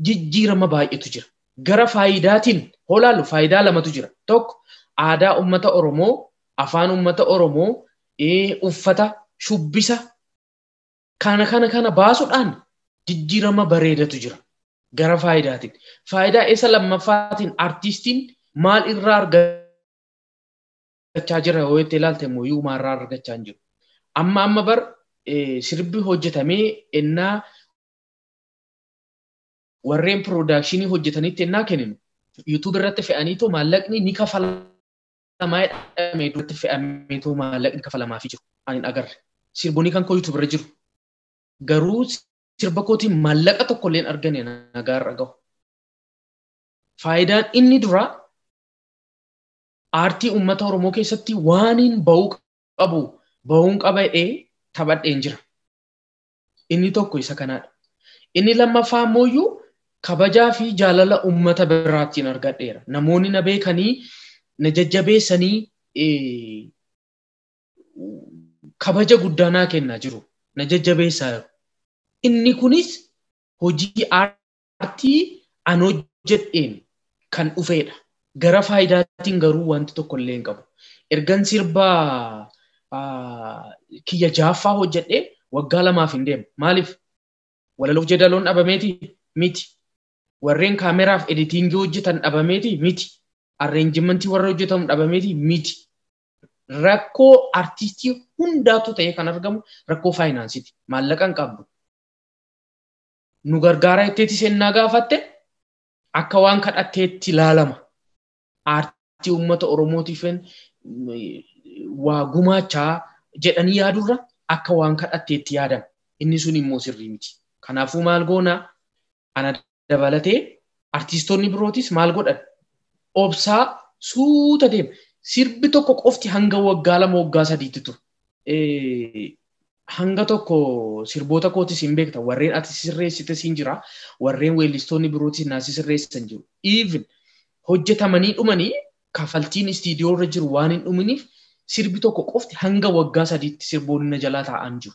jijjiirama baay'eetu jira. Gara faayidaatiin hoolaallu faayidaa lamatu jira. Tokko aadaa ummata Oromoo, afaan ummata Oromoo, uffata, shubbisa kana baasuudhaan jijjiirama bareedatu jira. Gara faayidaatiin. Faayidaa isa lammaffaatiin artistiin maal irraa argachaa jira yoo itti ilaalte mooyyuu maalirraa argachaa hin jiru. Amma bar sirbi hojjetamee ennaa warreen piroodakshinii hojjetanitti ennaa kenninu yuutuub irratti fe'aniitoo maallaqni ni kafalamaa jedhamee duratti fe'ameetoo maallaqni kafalamaa fi jiru. Ani agarre sirboonni kan koo yuutuub irra jiru. Garuu sirba kootiin maallaqa tokkolleen argane nagaarra gahu. Faayidaan inni duraa aartii ummata Oromoo keessatti waaniin ba'uun qaba jedhee taphadheen jira. Inni tokko isa kanaadha. Inni lammaffaa immoo kabajaa fi jaalala ummata biraattiin argadheera. Namoonni na beekanii na jajjabeessanii kabaja guddaa naa kennaa jiru. Na jajjabeessaa jiru. Inni kunis hojii aartii an hojjedheen kan dhufedha. Gara faayidaatiin garuu wanti tokko illee hin qabu. Ergan sirbaa kiyya jaaffaa hojjedhee waggaa 2 hin deemu. Maaliif? Walaloof jedaloon dhabameeti miti. Warreen kaameraaf editingii hojjetan dhabameeti miti. Arreenjimentii warra hojjetamu dhabameeti miti. Rakkoo artistii hundaatu ta'ee kan argamu rakkoo faayinaansiiti. Maallaqa hin qabdu. Nu gargaara jetteeti seenaa gaafatte akka waan kadhatteetti ilaalama. aartii uummata Oromootiif waa gumaachaa jedhanii yaadurra akka waan kadhatteetti yaadan. Inni sun immoo sirrii miti. Kanaafuu maal goona ana dabalatee artistoonni birootis maal godhan obsaa suuta deema. Sirbi tokko qofti hanga waggaa 2 waggaa 3 ture. Hanga tokko sirboota kootis hin beekta. Warreen ati sirreessite siin jira. Warreen weellistoonni birootis naasi sirreessan jiru. Even hojjetamanii dhumanii kafaltiin istiidiyoo irra jiru waan hin dhuminiif sirbi tokko qofti hanga waggaa 3tti sirboonni na jalaa taa'an jiru.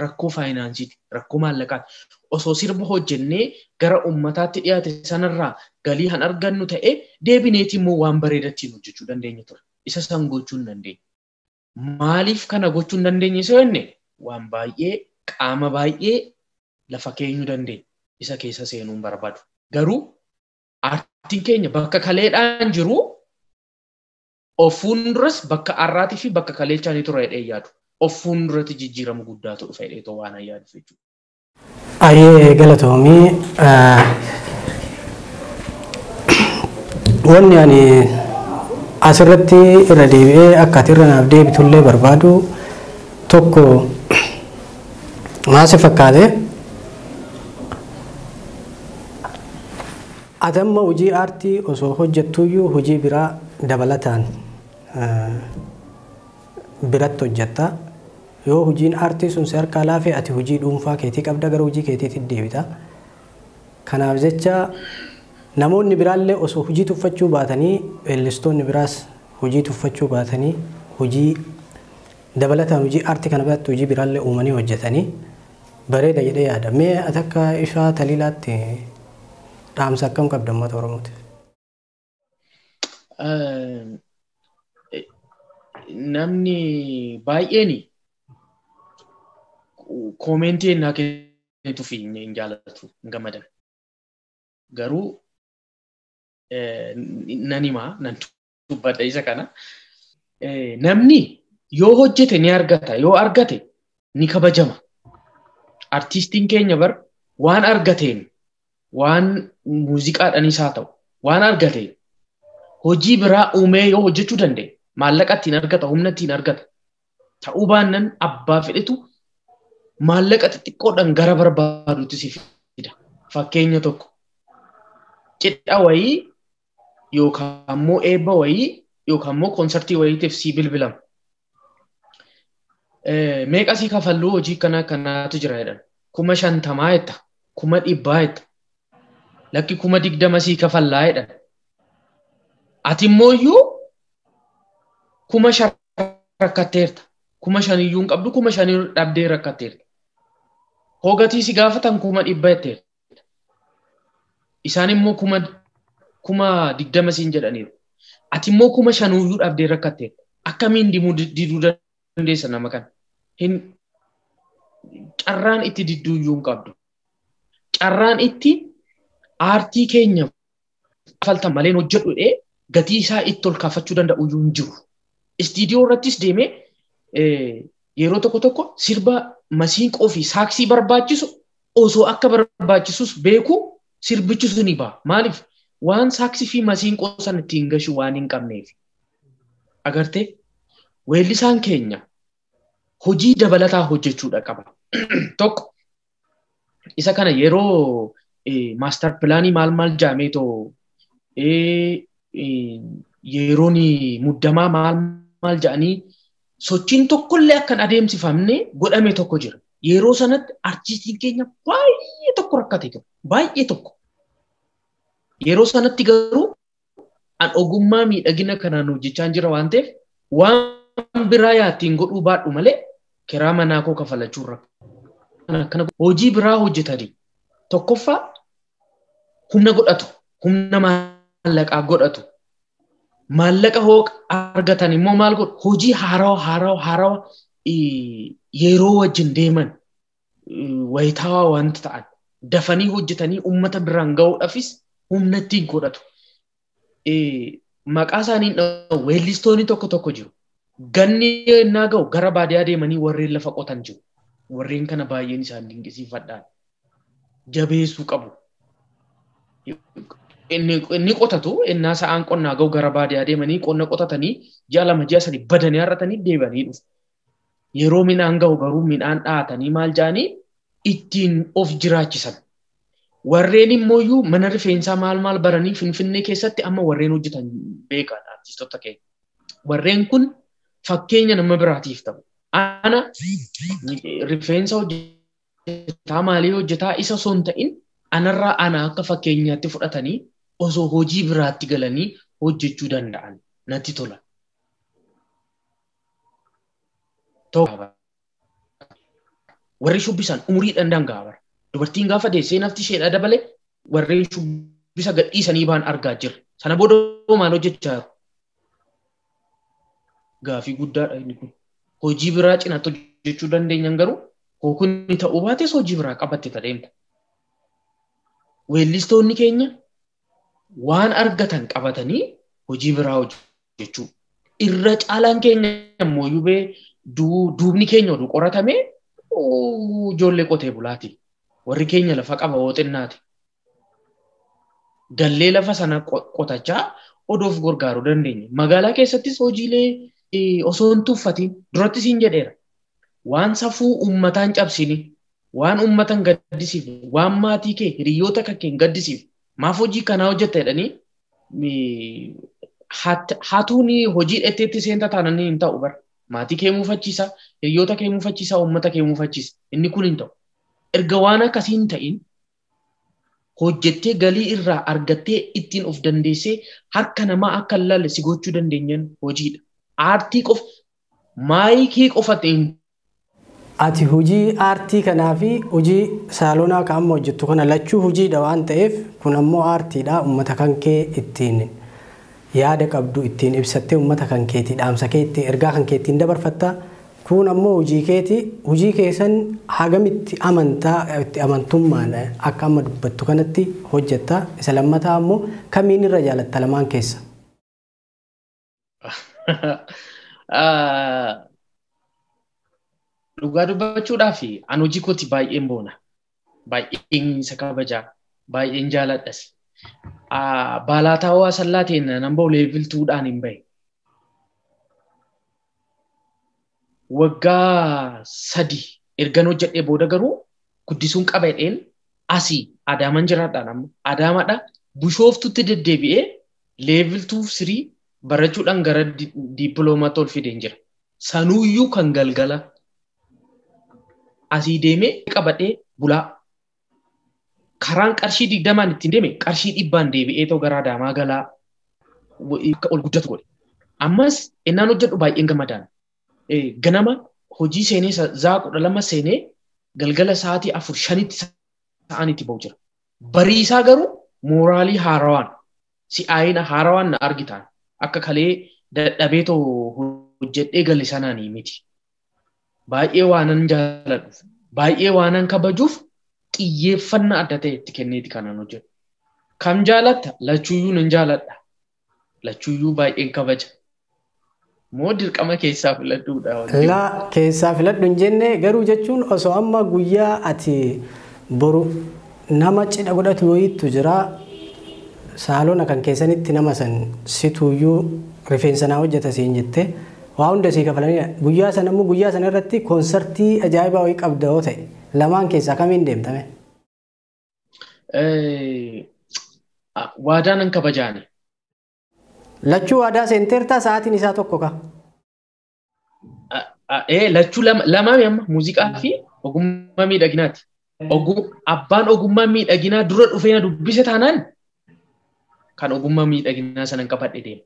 Rakkoo faayinaansiiti, rakkoo maallaqaati. Osoo sirba hojjennee gara ummataatti dhiyaate sanarraa galii han argannu ta'e deebineeti immoo waan bareedattiin hojjechuu dandeenya ture. Isa san gochuu hin dandeenye. Maaliif kana gochuu hin dandeenye isa jenne waan baay'ee qaama baay'ee lafa keenyuu dandeenya. Isa keessa seenuun barbaadu. Garuu aartiin keenya bakka kaleedhaan jiru of fuulduras bakka arraatii fi bakka kaleechaanii ture jedhee yaadu. Of fuulduratti jijjiirama guddaatu dhufa jedhee waan yaadu jechuudha. Ayyee galatoomii wanni ani asirratti irra deebi'ee akka ati irra naaf deebitullee barbaadu tokko maasi fakkaate atamma hojii aartii osoo hojjettuyyuu hojii biraa dabalataan biratti hojjetta. Yoo hojiin aartii sun si harkaa laafee ati hojii dhuunfaa keetii qabda gara hojii keetiitti deebita. Kanaaf jecha namoonni biraallee osoo hojii tuffachuu baatanii weellistoonni biraas hojii tuffachuu baatanii hojii dabalataan hojii aartii kana biratti hojii biraallee uumanii hojjetanii bareeda jedhee yaada. Mee ati akka Ifaa Taliilaatti dhaamsa akkam qabda uummata Oromootiif? Namni baay'een koomentii ennaa kennitu fi hin jaalatu hin gammadan. Garuu nan dubbadha isa kana. Namni yoo hojjete ni argata, yoo argate ni kabajama. Artistiin keenya bar waan argateen waan muuziqaadhaanis haa ta'u waan argateen hojii biraa uumee yoo hojjechuu danda'e maallaqa ittiin argata, humna ittiin argata. Ta'uu baannaan abbaa fedhetu maallaqa xixiqqoodhaan gara barbaaduutti si fida. Fakkeenya tokko cidha wayii yookaan immoo eebba wayii yookaan immoo konsertii wayiitiif si bilbilama. Meeqa si kafalluu hojii kanaatu jira jedhan. 50,000 jetta, 100,000 jetta. Lakki 20,000 si kafallaa jedhan. Ati immoo iyyuu 5,000 rakkatteerta. 5,000 iyyuu hin qabdu 5,000 dhabdee rakkatteerta. Hogatii si gaafatan 100,000 jetteerta. Isaan immoo 20,000 siin jedhaniiru. Ati immoo 5,000 iyyuu dhabdee rakkatteerta. Akkamiin diduu dandeessa nama kana? Carraan itti didduu iyyuu hin qabdu. Carraan itti aartii keenya faltan maleen hojjedhu gatii isaa itti ol kaafachuu danda'u iyyuu hin jiru. Istiidiyoo irrattis deemee yeroo tokko tokko sirba masiinqoo fi saaksii barbaachisu osoo akka barbaachisus beeku sirbichi sun ni ba'a. Maaliif? Waan saaksii fi masiinqoo san ittiin gashu waan hin qabneef. Agartee weellisaan keenya hojii dabalataa hojjechuudha qaba. Tokko isa kana yeroo maastar pilaanii maal jaameetoo yeroon muddamaa maal ja'anii sochiin tokkollee akkan adeemsifamne godhame tokko jira. Yeroo sanatti artistiin keenya baay'ee tokko rakkate ture. Baay'ee tokko. Yeroo sanatti garuu an ogummaa miidhagina kanaan hojjechaa jira waan ta'eef waan biraa yaattiin godhuu baadhu malee kiraa manaa koo kafalachuu irra. Kana hojii biraa hojjetanii tokkoffaa humna godhatu, humna maallaqaa godhatu. Maallaqa hooqa argatan immoo maal godhu? Hojii haarawaa yeroo wajjin deeman wayitaawaa wanti ta'an dafanii hojjetanii uummata biraan ga'uudhaafis humna ittiin godhatu. Maqaa isaanii weellistoonni tokko jiru. Ganni ennaa ga'u gara baadiyyaa deemanii warreen lafa qotan jiru. Warreen kana baay'een isaan dinqisiifadhaan jabeessuu qabu. inni qotatu innaa sa'aan qonnaa ga'u gara baadiyyaa deemanii qonna qotatanii ji'a 2 ji'a 3 badanii har'atanii deebanii dhufu. Yeroo midhaan ga'u garuu midhaan dhaatanii maal jaanii ittiin of jiraachisan. Warreen immoo mana rifeensaa maal baranii Finfinnee keessatti amma warreen hojjetan beekan artistoota keenya. Warreen kun fakkeenya nama biraatiif ta'u. Ana rifeensa hojjetaa maalii hojjetaa isa osoo hin ta'in anarraa ana akka fakkeenyaatti fudhatanii osoo hojii biraatti galanii hojjechuu danda'an natti tola. Warri shubbisan umuriidhaan danga'a. Dubartiin gaafa deessee nafti isheedha dabale warreen shubbisa gadhiisanii ba'an argaa jirra. Sana booda maal hojjechaa jiru? Gaafii guddaadha inni kun. Hojii biraa cinaatti hojjechuu dandeenyan garuu kun ta'uu baates hojii biraa qabatte adeemta. Weellistoonni keenya waan argatan qabatanii hojii biraa hojjechuu. Irra caalaan keenya immoo yubee duubni keenya oduu qoratame ijoollee qotee bulaati. Warri keenya lafa qaba hooxinnaati. Gallee lafa sana qotachaa odoof gargaaruu dandeenya. Magaalaa keessattis hojiilee osoo hin tuffatiin duratti siin jedheera. Waan safuu uummataan cabsini, waan uummatan gaddisiifne, waan maatii kee hiriyoota kee gaddisiifne maaf hojii kanaa hojjetta jedhanii hatuun hojii dheetteetti seenta taananii hin ta'u bara. Maatii kee muufachiisa, hiriyoota kee muufachiisa, uummata kee muufachiisa. Inni kun hin ta'u. Erga waan akkasii hin ta'in hojjettee galii irraa argattee ittiin of dandeessee harka namaa akka hin laalle si gochuu dandeenyan hojiidha. Aartii qofa maayikii qofateen. Ati hojii aartii kanaa fi hojii saaloonaa kan amma hojjettu kana lachuu hojiidha waan ta'eef kun ammoo aartiidha. Uummata kan kee ittiin yaada qabdu ittiin ibsattee uummata kan keetii dhaamsa kee ittiin ergaa kan kee ittiin dabarfatta. Kun ammoo hojii keeti hojii keessan hagamitti amantaa itti amantummaan akka amma dubbattu kanatti hojjetta. Isa lammataa ammoo kamiin irra jaalatta lamaan keessa? Dhugaa dubbachuudhaaf an hojii kooti baay'een boona. Baay'een isa kabajaa. Baay'een jaaladhas. Baalaataa hawaasallaa ta'een nan ba'u leeviltuudhaan hin bahe. Waggaa 3 ergan hojjedhee booda garuu guddisuun qabadheen asii Adaaman jiraadhaan amma Adaamaadha Bishooftutti deddeebi'ee level 2-3 barachuudhaan gara diippiloomaatti ol fideen jira. Sanuuyyuu kan galgala asii deemee qabadhee bulaa. Karaan qarshii 20 ittiin deeme qarshii 100 deebi'ee ta'u gara Adaamaa galaa ol guddatu godhe. Ammas innaan hojjedhu baay'een gammadaan. Ganama hojii seenee zaa 12 seenee galgala sa'aatii 4-5tti sa'aanitti ba'u jira. Bariisaa garuu mooraalii haarawaan si'aayina haarawaan na argitaan akka kalee dadhabee too hojjedhee galli sanaanii miti. Baay'ee waanan jaaladhuuf baay'ee waanan kabajuuf xiyyeeffannaa adda ta'e itti kenneeti kanan hojjedhu. Kam jaalatta? Lachuuyyuu nan jaaladha. Lachuuyyuu baay'een kabaja. Moo dirqama keessaa filadhuudha. La keessaa filadhu hin jenne garuu jechuun osoo amma guyyaa ati boru nama cidha godhatu wayiitu jira saaloona kan keessanitti nama san situuyyuu rifeensa naa hojjeta siin jette waa hunda sii kafalanii guyyaa sana immoo guyyaa sana irratti koonsartii ajaa'ibaa wayii qabda yoo ta'e lamaan keessaa kamiin deemtame? Waadaa nan kabajaane. Lachuu waadaa seenteertaa sa'aatiin isaa tokko ka? Lachuu lamaami amma muuziqaa fi ogummaa miidhaginaati. Abbaan ogummaa miidhaginaa dura dhufee na dubbise taanaan kan ogummaa miidhaginaa sanan qabadhe deema.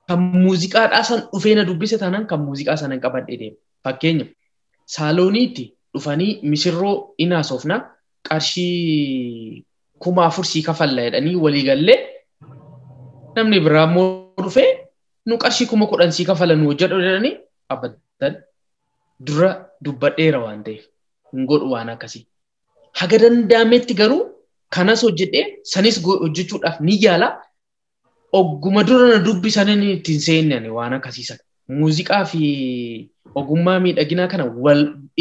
Kan muuziqaadhaa san dhufee na dubbise taanaan kan muuziqaa sanan qabadhe deema. Fakkeenyaaf saalooniitti dhufanii misirroo inaasofna qarshii 4,000 sii kafalla jedhanii walii gallee namni biraa immoo dhufee nu qarshii 10,000 sii kafala nu hojjedhu jedhanii abaddan dura dubbadheera waan ta'eef hin godhu waan akkasii. Haga danda'ametti garuu kanas hojjedhee sanis hojjechuudhaaf ni yaala. Ogguma dura na dubbisanii ittiin seenan waan akkasiisan. Muuziqaa fi ogummaa miidhaginaa kana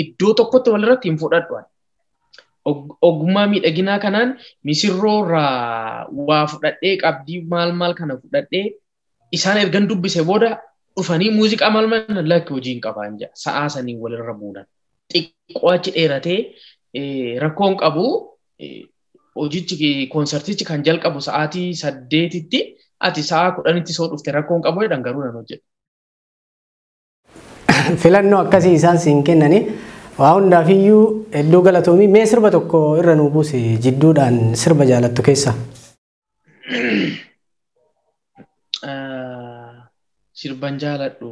iddoo tokkotti walirratti hin fudhadhu. ogummaa miidhaginaa kanaan misirroorraa waa fudhadhee qabdii maal kana fudhadhee isaan ergan dubbise booda dhufanii muuziqaa maal lakki hojiin qabaan jaa sa'aa sanii walirra buunan xiqqoo achi dheeratee rakkoon qabu hojichi koonsartichi kan jalqabu sa'aatii 8tti ati sa'aa 10tti soo dhufte rakkoon qabu jedhan garuu nan hojjedha. Filannoo akkasii isaan siin kennanii waa hundaafiyyuu iddoo galatoomii mee sirba tokko irra nuu buusi jidduudhaan sirba jaalattu keessa. Sirban jaaladhu.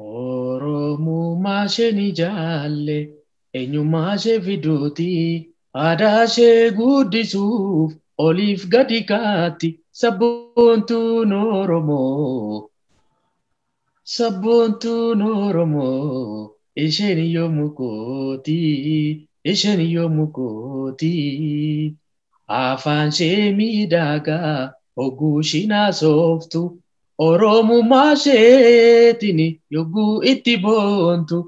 Oromummaa ishee ni jaalle eenyummaa ishee fiduuti aadaa ishee guddisuuf oliif gadi kaatti sabboontuun Oromoo. Sabboontuun Oromoo isheen yommuu kooti afaan ishee miidhagaa oguu shinaa sooftu Oromummaa isheetiin yogguu itti boontu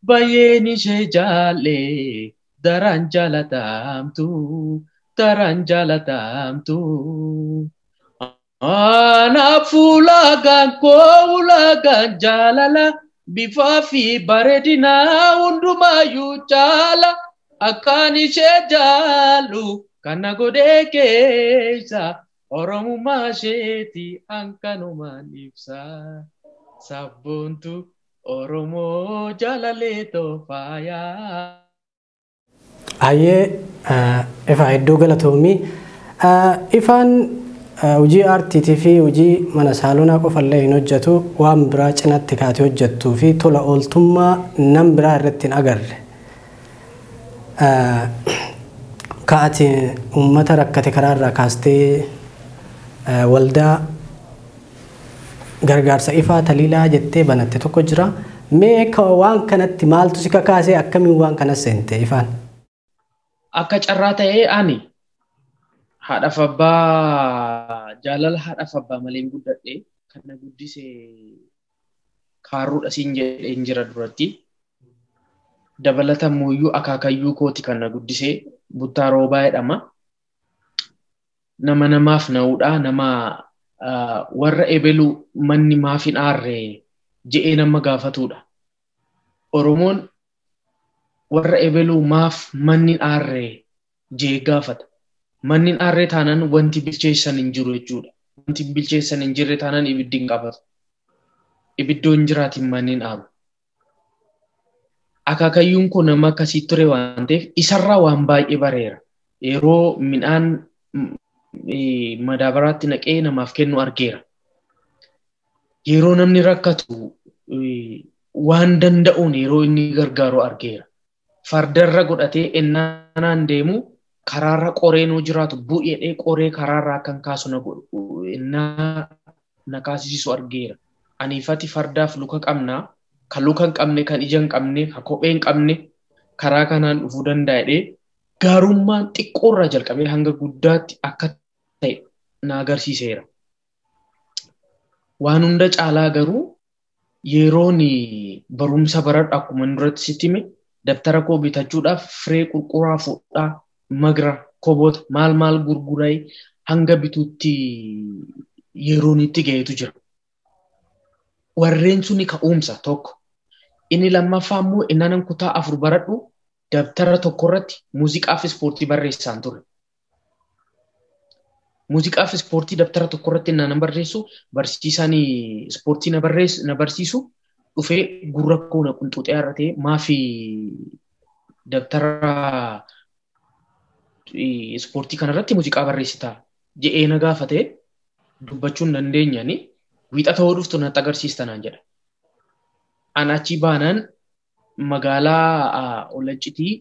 baay'een ishee jaalle daran jaalatamtu. Anaaf ulagaan koo ulagaan jaalala bifaa fi bareedinaa hundumaayyuu caala akkaan ishee jaallu kana godhee keessa Oromummaa isheeti hankanumaan ibsa sabboontu Oromoo jaalalee tofaayaa. Ayyee ifaa iddoo galatoomii ifaan hojii aartiitii fi hojii mana saalonaa qofallee hin hojjetu waan biraa cinaatti kaatee hojjettuu fi tola ooltummaa nam biraa irratti hin agarre. Kaati uummata rakkate karaarraa kaastee waldaa gargaarsa ifaa taliilaa jettee banatte tokko jira. Mee waan kanatti maaltu si kakaasee akkamiin waan kanas seente ifaan? Akka carraa ta'ee ani haadhaaf abbaa jaalala haadhaaf abbaa malee guddadhe kana guddise kaarruudha siin jedheen jira duratti dabalatammuuyyuu akaakayyuu kooti kana guddise buttaa roobaa jedhama. Nama namaaf na'uudha nama warra ebeluu manni maaf hin aarre je'ee nama gaafatudha. Oromoon warra ebeluu maaf manni aarre je'ee gaafata. Manni aarree taanaan wanti bilcheessan hin jiru jechuudha. Wanti bilcheessan hin jirre taanaan ibiddi hin qabatu. Ibiddoo hin jiraatiin manni aaru. Akaakayyuun kun nama akkasii ture waan ta'eef isarraa waan baay'ee bareera. Yeroo midhaan madaabaraatti naqee namaaf kennu argeera. Yeroo namni rakkatu waan danda'uun yeroo inni gargaaru argeera. Fardarra godhatee ennaan deemu karaarra qoreenuu jiraatu bu'eedhee qoree karaarraa kan kaasu na kaasisisu argeera. Aniifati fardaaf luka qabnaa kan luka hin qabne kan ija hin qabne kan kophee hin qabne karaa kanaan dhufuu danda'edhee gaarummaan xiqqoorraa jalqabee hanga guddaatti akka ta'e na agarsiiseera. Waan hunda caalaa garuu yeroon barumsa baradhu akkuma duratti sitti hime dabtara koo bitachuudhaaf firee qurquraa fuudhaa magra koboota maal gurguraa hanga bituutti yeroon itti ga'eetu jira. Warreen suni ka'umsa tokko. Inni lammaffaa immoo innaan kutaa 4 baradhu dabtara tokko irratti muuziqaa fi ispoortii barreessaan ture. Muuziqaa fi ispoortii dabtara tokko irratti innaan barreessu barsiisaan ispoortii na barsiisu dhufee gurra koo na qunxuuxee arratee maafi dabtara ispoortii kanarratti muuziqaa barreessitaa je'ee na gaafatee dubbachuu hin dandeenyani wiixata hoo dhuftu natti agarsiistanaan jedha. Anachi baanaan magaalaa Olancitii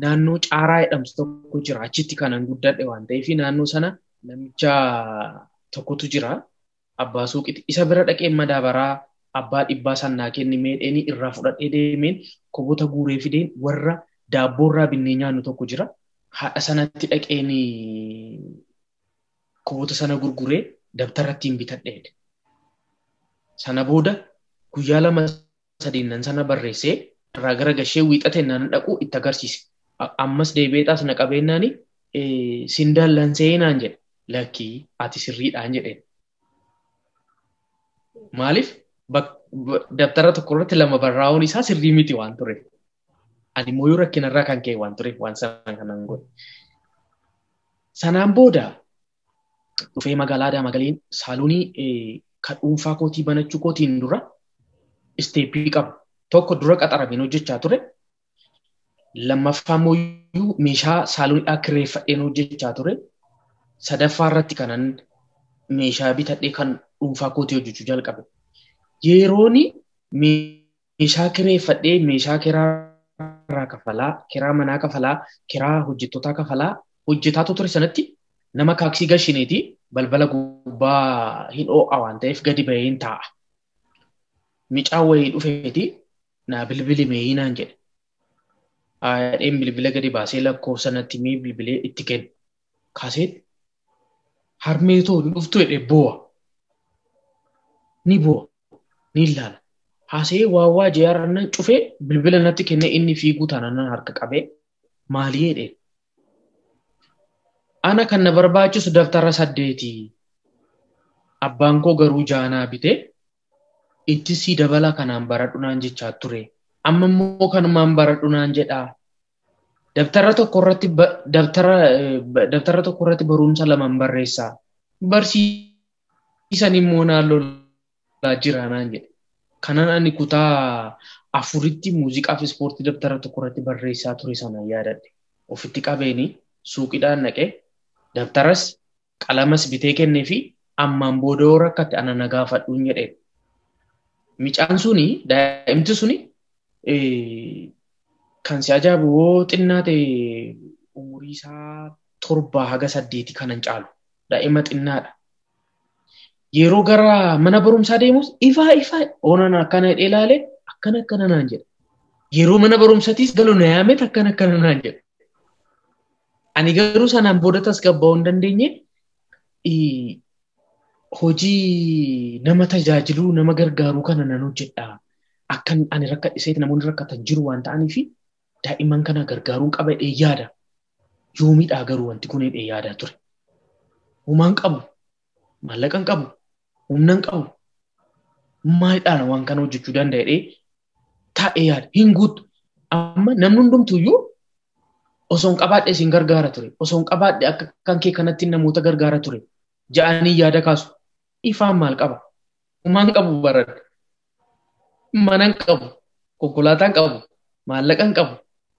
naannoo Caaraa jedhamtu tokko jira. Achitti kanan guddadhe waan ta'eef naannoo sana namicha tokkotu jira. Abbaa suuqiti. Isa bira dhaqee madaabaraa abbaa dhibbaa sannaa kenni meedheenii irraa fudhadhee deemeen koboota guuree fideen warra daabboorraa binnee nyaannu tokko jira. Haadha sanatti dhaqeen koboota sana gurguree dabtaratti hin bitadheedha. Sana booda guyyaa 2-3 sana barreessee irraa gara gashee wiixate naan dhaqu itti agarsiise. Ammas deebi'eedhaas na qabeennaani sindaallan seenaan jedhe. Lakkii ati sirriidhaan jedheen. Maaliif dabtara tokko irratti lama barraa'uun isaa sirrii miti waan ture. Ani immoo rakkinarraa kan ka'e waan ture waan sanaan kanan godhe. Sanaan booda dhufee magaalaa Adaamagaleen saaluunii kan dhuunfaa kootii banachuu kootiin dura isteeppii qaba. Tokko dura qaxarameen hojjechaa ture. Lammaffaa immoo meeshaa saaluunidhaa kireeffadheen hojjechaa ture. Sadaffaa irratti kanan meeshaa bitadhee kan dhuunfaa kootii hojjechuu jalqabe. Yeroon meeshaa kireeffadhee meeshaa kiraa kafalaa, kiraa manaa kafalaa, kiraa hojjettootaa kafalaa hojjetaa ture sanatti nama kaaksii gashineeti balbala gubbaa hin oo'a waan ta'eef gadi bahee hin taa'a. Micaan wayii dhufeeti naa bilbili meeyii naan jedhe. Haadheen bilbila gadi baasee lakkoofsa natti mee bilbilee itti kennu. Kaaseet harmee too dhuftu jedhee boo'a. Ni boo'a. Ni ilaala. Haasee waawwaa jeeraan cufee bilbila natti kennee inni fiiguu taanaan harka qabee maalii jedhee. Ana kan na barbaachisu daftara 8. Abbaan koo garuu jaanaa bitee itti si dabala kanaan baradhu naan jechaa ture. Amma immoo kanumaan baradhu naan jedhaa. Daftara tokko irratti barumsa 2 barreessaa. Barsiisan immoo naallolaa jira naan jedhe. Kanan ani kutaa 4tti muuziqaa fi ispoortii daftara tokko irratti barreessaa ture sana yaadadhe. Ofitti qabeeni suuqiidhaan naqee daftaras qalamas bitee kennee fi ammaan booda yoo rakkate ana na gaafadhuun jedhee. Micaan suni daa'imti suni kan si ajaa'ibu yoo xinnaate umurii isaa 7 haga 8 kanan caalu daa'ima xinnaadha. Yeroo gara mana barumsaa deemus ifaa oonan akkana hidhee ilaalee akkana naan jedhe. Yeroo mana barumsatiis galu na yaamet akkana naan jedhe. Ani garuu sanaan booda tasgabba'uu hin dandeenye hojii nama tajaajiluu nama gargaaruu kana nan hojjedha. Akkan ani rakkadhiseet namoonni rakkatan jiru waan ta'aniif daa'imman kana gargaaruun qaba jedhee yaada. Yoomiidhaa garuu wanti kun jedhee yaadaa ture. Humaan qabu, maallaqan qabu, humnan qabu, maalidhaan waan kana hojjechuu danda'ee taa'ee yaada. Hin guutu. Amma namni hundumtuyyuu osoon qabaadhe isin gargaara ture. Osoon qabaadhe akka kan kee kanatti namoota gargaara ture. Ja'anii yaada kaasu. Ifaan maal qaba? Humaan qabu baradha. Manan qabu. Konkolaataan qabu. Maallaqan qabu.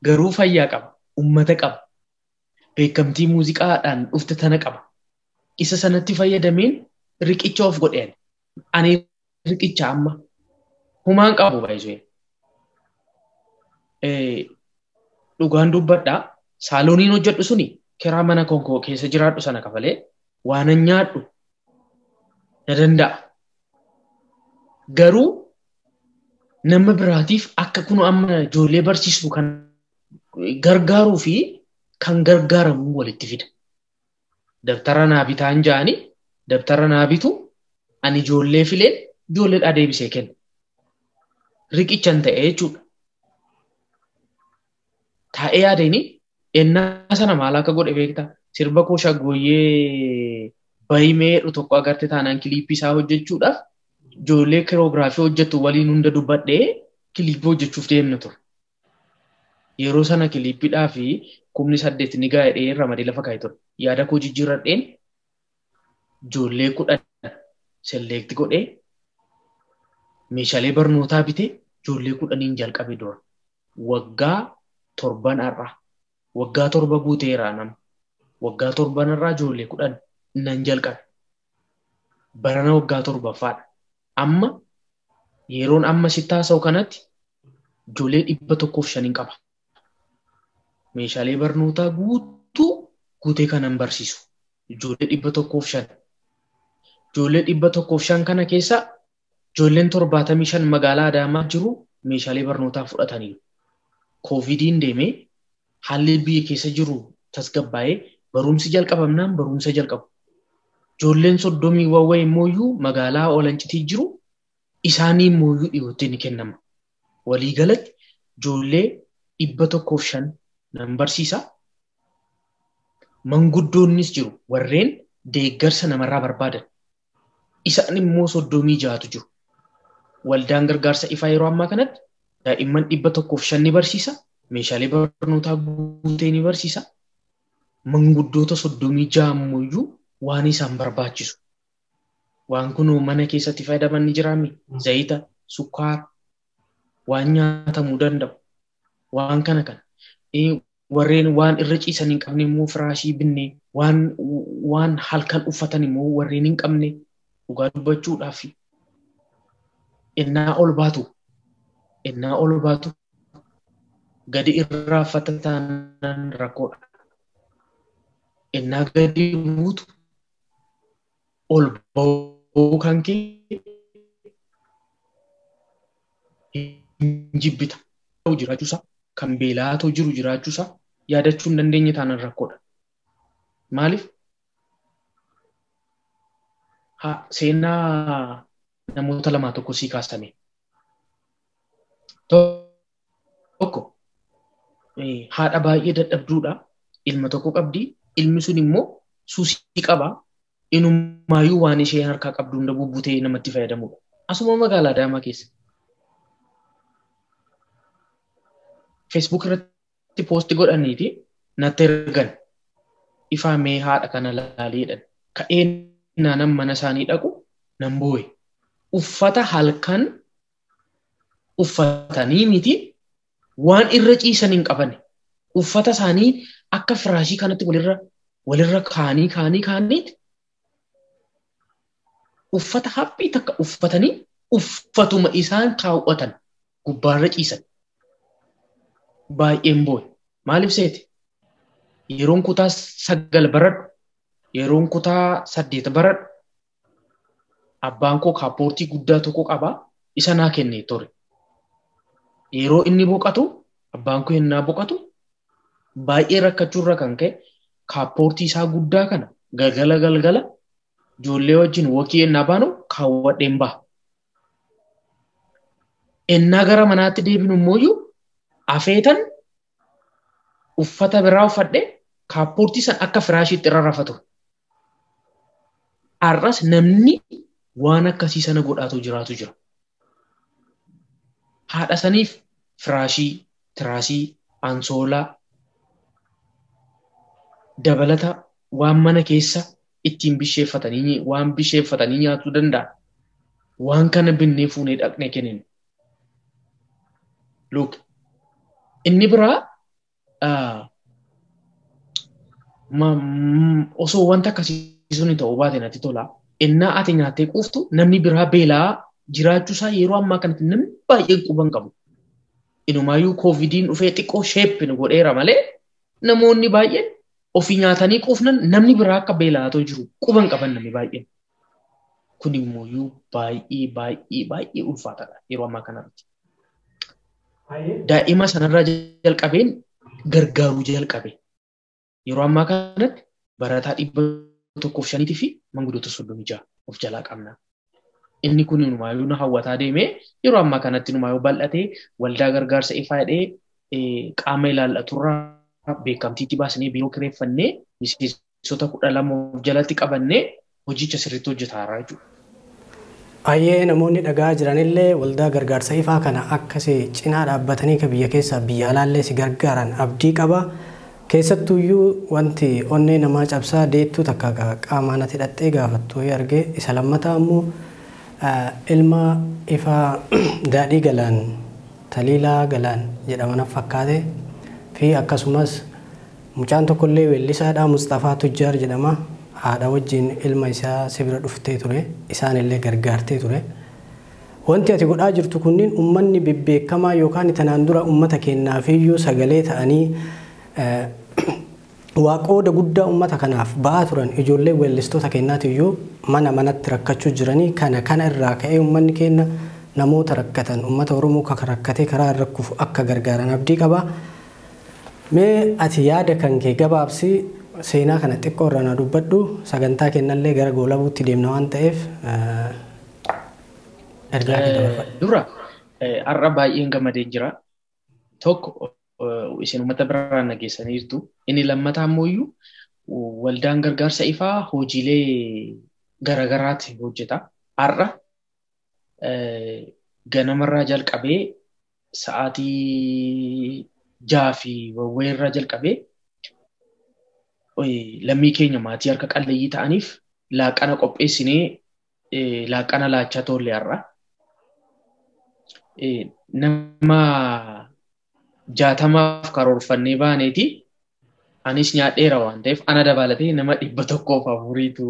Garuu fayyaa qaba. Ummata qaba. Beekamtii muuziqaadhaan dhufte tana qaba. Isa sanatti fayyadameen riqicha of godheen. Ani riqicha amma. Humaan qabu baay'isee. Dhugaan dubbadhaa. Saalooniin hojjedhu suni kiraa mana konkoo keessa jiraadhu sana kafalee waanan nyaadhu na danda'a. Garuu nama biraatiif akka kun amma ijoollee barsiisu kan gargaaruu fi kan gargaaramu walitti fida. Daftara naa bitaan ja'anii daftara naa bitu ani ijoollee fileen ijoolleedhaa deebisee kenna. Riqichan ta'ee jechuudha. Taa'ee yaadanii ennaa sana maal akka godhe beektaa? Sirba koo shaggooyyee bahimeedhu tokko agarte taanaan kiliippii isaa hojjechuudhaaf ijoollee kiroogiraafii hojjettu waliin hunda dubbadhee kiliippii hojjechuuf deemna ture. Yeroo sana kiliippiidhaa fi 8,000 ni gaa'ee ramadee lafa kaa'ee ture. Yaada koo jijjiirradheen ijoollee 10 selleekti godhee meeshaalee barnootaa bitee ijoollee 10 jalqabe dura. Waggaa 7 har'a. Waggaa 7 guuteera nama. Waggaa 7 irraa ijoollee 10 nan jalqabe. Barana waggaa 7ffaadha. Amma yeroon amma sitti haasa'u kanatti ijoollee 105 qaba. Meeshaalee barnootaa guutee kanan barsiisu. Ijoollee 105. Ijoollee 105 kana keessa ijoolleen 75 magaalaa Adaamaa jiru meeshaalee barnootaa fudhataniiru. Koovidiin deemee haalli biyya keessa jiru tasgabbaa'ee barumsi jalqabamnaan barumsa jalqabu. Ijoolleen 30 wawwee immoo magaalaa Olancitii jiru isaanii immoo dhiyootti ni kennama. Walii galatti ijoollee 105 nan barsiisa. Manguddoonnis jiru warreen deeggarsa namarraa barbaadan. Isaan immoo 36tu jiru. Waldaan gargaarsa ifaa yeroo ammaa kanatti daa'imman 105 ni barsiisa. Meeshaalee barnootaa guutee ni barsiisa. Manguddoota 36 ammoo waan isaan barbaachisu. Waan kun mana keessatti fayyadaman ni jiraami. Zayita, sukkaara, waan nyaatamuu danda'u. Waan kana. Warreen waan irra ciisan hin qabne immoo firaashii binnee waan halkan uffatan immoo warreen hin qabne dhugaa dubbachuudhaaf innaa ol baatu gadi irraa fatatanan rakkoodha. Innaa gadi buutu ol ba'uu kan kee hin jibbita. Jiraachuusaa kan beelaatoo jiru jiraachuusaa yaadachuu hin dandeenye taanaan rakkoodha. Maaliif? Seenaa namoota lamaa tokko sii kaasame. Tokko haadha baay'ee dadhabduudha. Ilma tokko qabdi. Ilmi sun immoo suusii qaba. Inumaayyuu waan ishee harkaa qabdu hunda bubbutee namatti fayyadamudha. Asuma magaalaa Adaamaa keessa. Facebook irratti poosti godhaniiti natti ergan. Ifaa mee haadha kana laaleedhan. Ka'ee naanan mana isaanii dhaqu nan boo'e. Uffata halkan uffatanii miti waan irra ciisan hin qabane. Uffata isaanii akka firaashii kanatti walirra kaaniiti. Uffata haphii takka uffatanii uffatuma isaan kaawwatan gubbaarra ciisan. Baay'een boo'e. Maaliif seeti? Yeroon kutaa 9 baradhu, yeroon kutaa 8 baradhu, abbaan koo kaappoortii guddaa tokko qaba. Isa naa kennee ture. Yeroo inni boqotu, abbaan koo innaa boqotu, baay'ee rakkachuurra kan ka'e kaappoortii isaa guddaa kana galgala ijoollee wajjin wakii innaa baanu kaawwadheen ba'a. Innaa gara manaatti deebinu immoo afeetan uffata biraa uffadhe kaappoortii san akka firaashiitti irra rafatu. Har'as namni waan akkasii sana godhaatu jiraatu jira. Haadha saniif firaashii, tiraasii, ansoolaa dabalata waan mana keessa ittiin bisheeffatanii waan bisheeffatanii nyaatuu danda'a. Waan kana binnee fuunee dhaqnee kennine. Look, inni biraa osoo wanta akkasii sun ta'uu baate natti tola. Innaa ati nyaattee quuftu namni biraa beelaa jiraachuusaa yeroo ammaa kanatti namni baay'een quban qabu. Inumaayyuu koovidiin dhufee xiqqoo sheeppin godheera malee namoonni baay'een ofii nyaatanii quufnan namni biraa akka beelaatoo jiru quban qaban namni baay'een. Kun immoo baay'ee ulfaataadha yeroo ammaa kanatti. Daa'ima sanarraa jalqabeen gargaaruu jalqabe. Yeroo ammaa kanatti barataa 105 fi manguddoota 36 of jalaa qabna. Inni kun inumaayyuu na hawwataa deemee yeroo ammaa kanatti inumaayyuu bal'atee waldaa gargaarsa ifaa jedhee qaama ilaallaturraa beekamtiitti baasnee biiroo kireeffannee miseensota 12 of jalatti qabannee hojicha sirriitti hojjetaa jechuudha. Baay'ee namoonni dhagaa jiranillee waldaa gargaarsa ifaa kana akkasii cinaa dhaabbatanii ka biyya keessaa biyya alaallee si gargaaran abdii qaba. Keessattuuyyuu wanti onnee namaa cabsaa deettuu takka qaamaan ati hidhattee gaafattu argee isa lammataa immoo ilma ifaa daadhii galaan taliilaa galaan jedhaman fakkaate fi akkasumas mucaan tokkollee weellisaadhaa Mustafaa Tujjaar jedhama. Haadha wajjin ilma isaa sibira dhuftee ture isaanillee gargaartee ture. Wanti ati godhaa jirtu kunniin ummanni bebbeekamaa yookaan tanaan dura ummata kennaafiyyuu sagalee ta'anii waaqooda guddaa ummata kanaaf ba'aa turan ijoollee weellistoota kennaatiyyuu manatti rakkachuu jiranii kana irraa ka'ee ummanni kenna namoota rakkatan ummata Oromoo kan rakkatee karaa rakkuuf akka gargaaran abdii qaba. Mee ati yaada kan kee gabaabsi seenaa kana xiqqoo irraa na dubbadhu sagantaa kennallee gara goolabuutti deemna waan ta'eef dura har'a baay'een gammadee jira. tokko isin uummata biraan nageessaniirtu. Inni lammataa immoo waldaan gargaarsa ifaa hojiilee garagaraatti hojjeta. Har'a ganamarraa jalqabee sa'aatii 6 fi wawweerraa jalqabee lammii keenya maatii harka qalleeyyii ta'aniif laaqana qopheessinee laaqana laachaa tolle har'a. Nama 60 karoorfannee baaneeti. Anis nyaadheera waan ta'eef ana dabalatee nama 104tu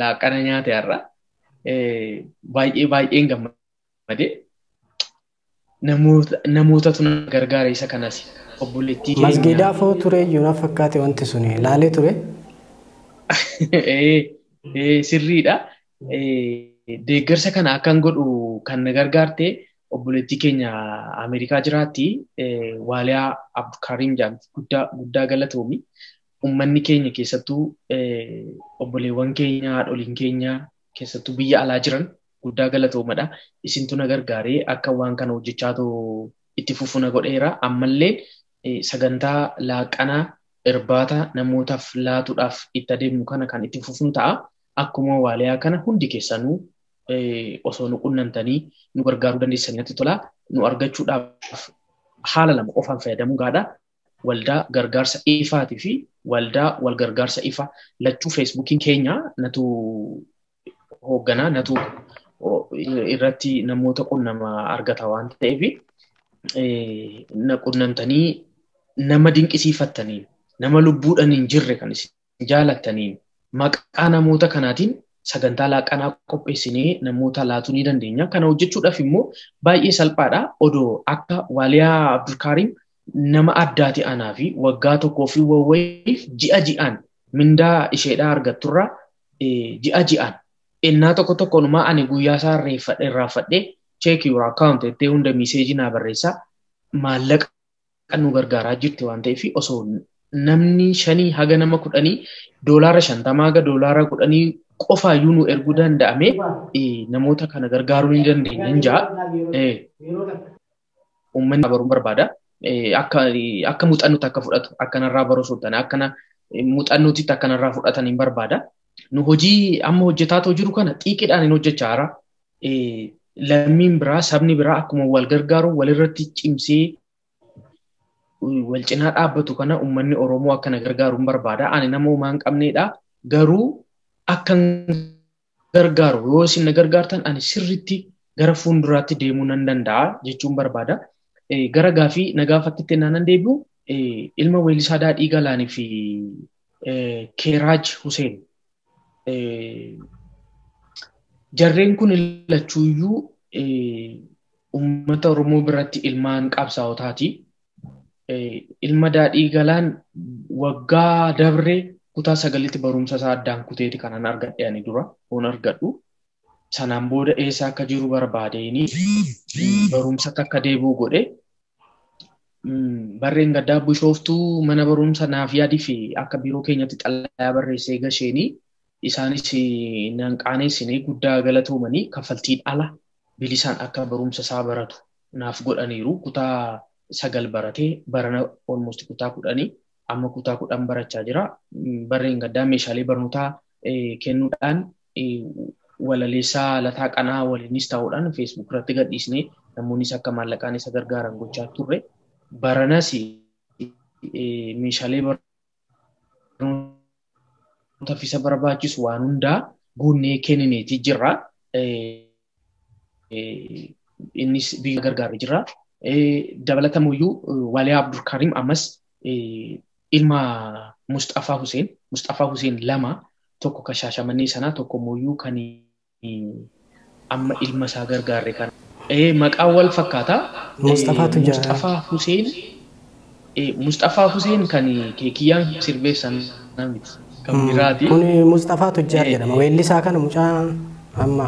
laaqana nyaate har'a. Baay'een gammade. Namootatu na gargaara isa kanas. Obboleettii keenya. Masgiidaa foo ture iyyuu na fakkaate wanti suni laalee ture. Sirriidha. Deeggarsa kana akkan godhu kan na gargaarte obboleettii keenya Ameerikaa jiraatti Waaliyaa Abdulkarim jedhamti guddaa galatoomi. Uummanni keenya keessattuu obboleewwan keenya haadholiin keenya keessattuu biyya alaa jiran guddaa galatoomadha. Isintu na gargaaree akka waan kana hojjechaatu itti fufuna godheera. Ammallee sagantaa laaqanaa irbaata namootaaf laatuudhaaf itti adeemnu kana kan itti fufnu ta'a. Akkuma Waaliyaa kana hundi keessanuu osoo nu qunnamtanii nu gargaaruu dandeessanitti tola. Nu argachuudhaaf haala lama qofaan fayyadamuu gaadha. Waldaa gargaarsa ifaatii fi waldaa wal gargaarsa ifa lachuu feesbuukiin keenya natu hoogganaa natu irratti namoota qunnama argata waan ta'eef na qunnamtanii nama dinqisiifattanii nama lubbuudhaan hin jirre kan isin jaalattanii maqaa namoota kanaatiin sagantaa laaqanaa qopheessinee namoota laatuu ni dandeenya. Kana hojjechuudhaaf immoo baay'ee salphaadha. Odoo akka Waaliyaa Abdulkarim nama addaati anaa fi waggaa tokkoo fi wawwayiif ji'a ji'aan mindaa isheedhaa argatturra ji'a ji'aan innaa tokkonumaa ani guyyaa isaa irraafadhee check your account ettee hunda miseejii naa barreessaa maallaqa nu gargaaraa jirti waan ta'eef osoo namni 5 haga nama 10 $50 haga $10 qofaayyuu nu erguu danda'ame namoota kana gargaaruu ni dandeenya hin jaa. Uummanni baruun barbaada. Akka muuxannootti akka fudhatu akkanarraa baruu sultan akkana muuxannootti akkanarraa fudhatan hin barbaada. Nu hojii amma hojjetaa jiru kana xiiqiidhaan hin hojjechaa jira. Lammiin biraa sabni biraa akkuma wal gargaaru walirratti cimsee wal cinaa dhaabbatu kana uummanni Oromoo akkana gargaaruun barbaada. Ani nama uumaa hin qabneedha. Garuu akkan gargaaru yoo isin na gargaartan ani sirriitti gara fuulduraatti deemuu nan danda'a jechuun barbaada. Gara gaafii na gaafattitti naan deebi'u ilma weellisaa Daadhii Galaanii fi Keeraaj Huseen. Jarreen kun lachuuyyuu uummata Oromoo biratti ilmaan qabsaa'otaati. Ilma Daadhii Galaan waggaa dabree kutaa 9tti barumsa isaa addaan kuteeti kanan argadhe ani dura foon argadhu. Sanaan booda eessa akka jiru barbaadeeni barumsa akka deebi'u godhe. Barreen gaddaa Bishooftuu mana barumsa naaf yaadii fi akka biiroo keenyatti xalayaa barreessee gasheenii isaanis nan qaaneessinee guddaa galatoomanii kaffaltiin ala bilisaan akka barumsa isaa baratu naaf godhaniiru. Kutaa 9 baratee barana almost kutaa 10 amma kutaa 10 barachaa jira. Barreen gaddaa meeshaalee barnootaa kennuudhaan walaleessaa lataa qanaa waliinis ta'uudhaan Facebook irratti gadhiisnee namoonnis akka maallaqaan isa gargaaran gochaa turre. Baranas meeshaalee barnootaaf isa barbaachisu waan hundaa guunnee kennineeti jirra. Innis biyya gargaaree jira. Dabalatamuyyuu Waaliyaa Abdulkarim ammas ilma Mustafaa Huseen 2 tokko kan Shaashamannee sanaa tokko mooyyuu kan amma ilma isaa gargaarre kan maqaan wal fakkaata. Mustafaa Huseen kan keekiyyaan sirbeessan namiti kan biraati. Kun Mustafaa Tujjaar jedhama. Weellisaa kana mucaa amma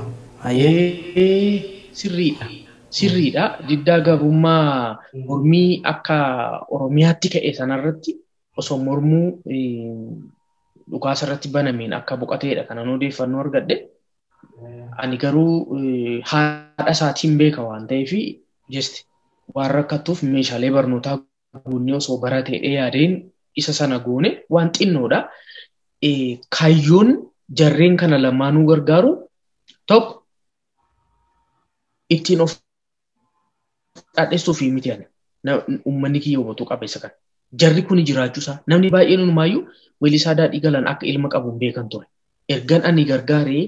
sirriidha. Diddaa gabummaa mormii akka Oromiyaatti ka'e sanarratti osoo mormuu dhukaasa irratti banameen akka boqoteedha kanan odeeffannoo argadhe. Ani garuu haadha isaatiin beeka waan ta'eef just waan rakkatuuf meeshaalee barnootaa guunnee osoo baratee yaadeen isa sana goone waan xinnoodha. Kaayyoon jarreen kana lamaanuu gargaaru tokko ittiin of dhaadheessuu fi miti uummanni kiyya hubatu qaba isa kana. Jarri kun jiraachuusaa namni baay'een hunumaayyuu Weellisaa Daadhii Galaan akka ilma qabuun beekan ture. Ergan ani gargaaree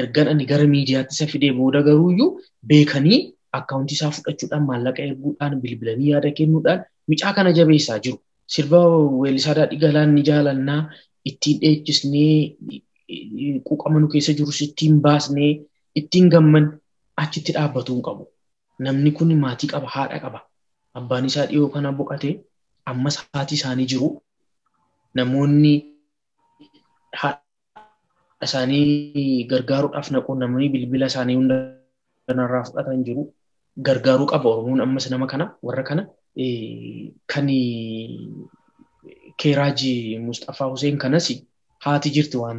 ergan ani gara miidiyaatti isa fidee booda garuuyyuu beekanii akkaawuntii isaa fudhachuudhaan maallaqa erguudhaan bilbilanii yaada kennuudhaan micaa kana jabeessaa jiru. Sirba Weellisaa Daadhii Galaan ni jaalannaa ittiin dheechisnee quuqama nu keessa jirus ittiin baasnee ittiin gamman achitti dhaabbatuu hin qabu. Namni kun maatii qaba, haadha qaba. Abbaan isaa dhiyoo kana boqatee ammas haati isaanii jiru. Namoonni haadha isaanii gargaaruudhaaf namoonni bilbila isaanii hundarraa fudhatan jiru. Gargaaruu qaba Oromoon ammas nama kana warra kana kan Keeraaji Mustafaa Huseen kanas haati jirti waan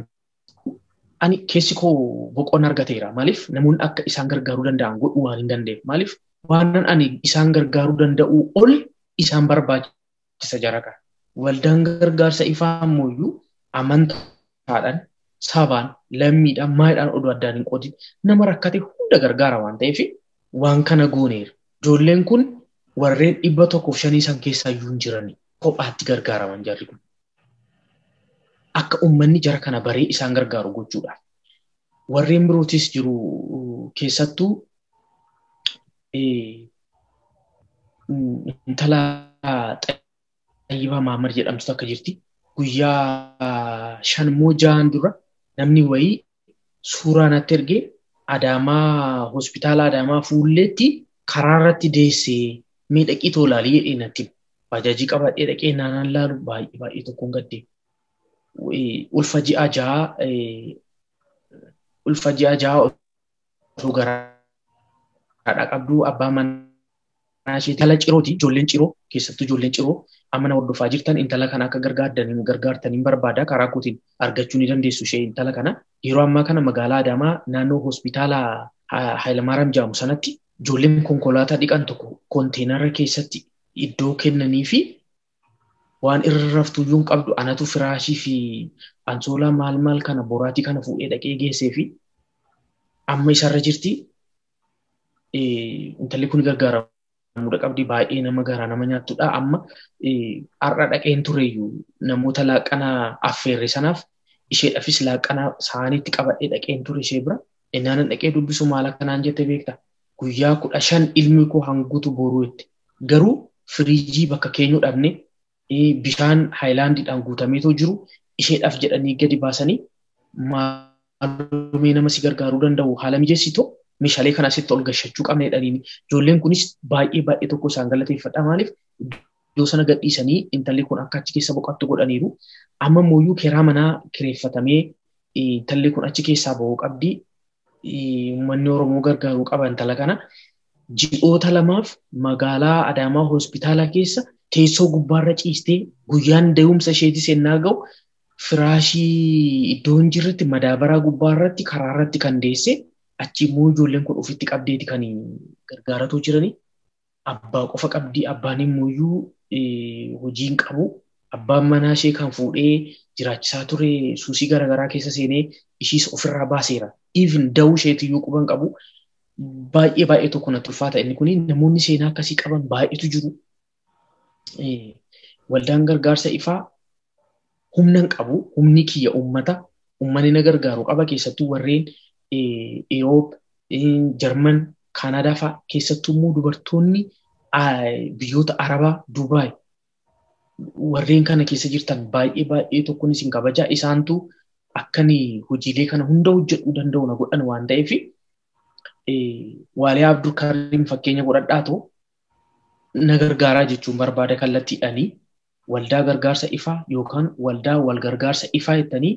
ani keessi koo boqonnaa argateera. Maaliif namoonni akka isaan gargaaruu danda'an godhuu waan hin dandeenye. Maaliif waan ani isaan gargaaruu danda'u ol isaan barbaachisa jara kana. Waldaan gargaarsa ifaa ammoo amantaadhaan sabaan lammiidhaan maayidhaan oduu addaan hin qoodin nama rakkate hunda gargaara waan ta'eef waan kana gooneera. Ijoolleen kun warreen 105 san keessaa iyyuu hin jirani kophaatti gargaaraman jarri kun. Akka uummanni jara kana baree isaan gargaaru gochuudhaaf. Warreen birootis jiru keessattuu intala Xayyibaa Maamar jedhamtu akka jirti. Guyyaa 5 dura namni wayii suuraa natti ergee Adaamaa hospitaala Adaamaa Fuulleetti karaa irratti deessee miidhaqii toolaalii jedhee natti bajaajii qabadhee dhaqee naannaan laalu baay'ee tokkoon gaddee. Ulfa ji'a ja'a osoo garaadhaa qabdu abbaa manaa isheetti intala cirooti. Ijoolleen ciroo keessattuu ijoolleen ciroo amma na hordofaa jirtan intala kana akka gargaartaniin barbaada karaa kootiin argachuu ni dandeessu ishee intala kana. Yeroo ammaa kana magaalaa Adaamaa naannoo hospitaala Hayilamaariyaam jedhamu sanatti ijoolleen konkolaataa dhiqan tokko konteenara keessatti iddoo kennanii fi waan irra raftuyyuu hin qabdu anatu firaashii fi ansoolaa maal kana boraatii kana fuudhee dhaqee geessee fi amma isarra jirti. Intalli kun gargaaramuu qabdi baay'ee nama garaa nama nyaattudha. Amma har'a dhaqeen tureyyuu namoota laaqana affeerre sanaaf isheedhaafis laaqana saaniitti qabadhee dhaqeen ture ishee bira. Innaan dhaqee dubbisu maal akkanaan jette beekta. Guyyaa 15 ilmi koo hanguutu boruutti garuu firiijii bakka keenyu dhabne bishaan haayilaandiidhaan guutameetoo jiru isheedhaaf jedhanii gadi baasanii maalumee nama si gargaaruu danda'u haala mijeessitoo meeshaalee kana asitti ol gashachuu qabna jedhanii ijoolleen kunis baay'ee tokko isaan galateeffadha. Maaliif iddoo sana gadhiisanii intalli kun akka achi keessa boqottu godhaniiru. Amma mooyyuu keraa manaa kireeffatamee intalli kun achi keessaa bahuu qabdi. Uummanni Oromoo gargaaruu qaba intala kana. Ji'oota 2 magaalaa Adaamaa hospitaala keessa teessoo gubbaarra ciistee guyyaan da'umsa isheetis ennaa ga'u firaashii iddoo hin jirretti madaabaraa gubbaarratti karaarratti kan deesse achi immoo ijoolleen kun ofitti qabdeeti kan gargaaratuu jiranii. Abbaa qofa qabdi. Abbaan immoo hojii hin qabu. Abbaan manaa ishee kan fuudhee jiraachisaa ture suusii garaagaraa keessa seenee ishiis ofirraa baaseera. Even da'uu isheetiyyuu quban qabu. Baay'ee tokko natti ulfaata inni kun namoonni seenaa akkasii qaban baay'eetu jiru. Waldaan gargaarsa ifaa humna hin qabu. Humni kiyya uummata. Uummanni na gargaaru qaba keessattuu warreen Euroop, Jarman, Kaanadaa fa'a keessattuu immoo dubartoonni biyyoota Arabaa, Dubaay warreen kana keessa jirtan baay'ee tokkoon isin kabajaa. Isaantu akkanii hojiilee kana hunda hojjedhuu danda'u na godhan waan ta'eef Waaliyaa Abdulkariim fakkeenya godhadhaatoo na gargaaraa jechuun barbaada kallattiidhaanii waldaa gargaarsa ifaa yookaan waldaa wal gargaarsa ifaa jettanii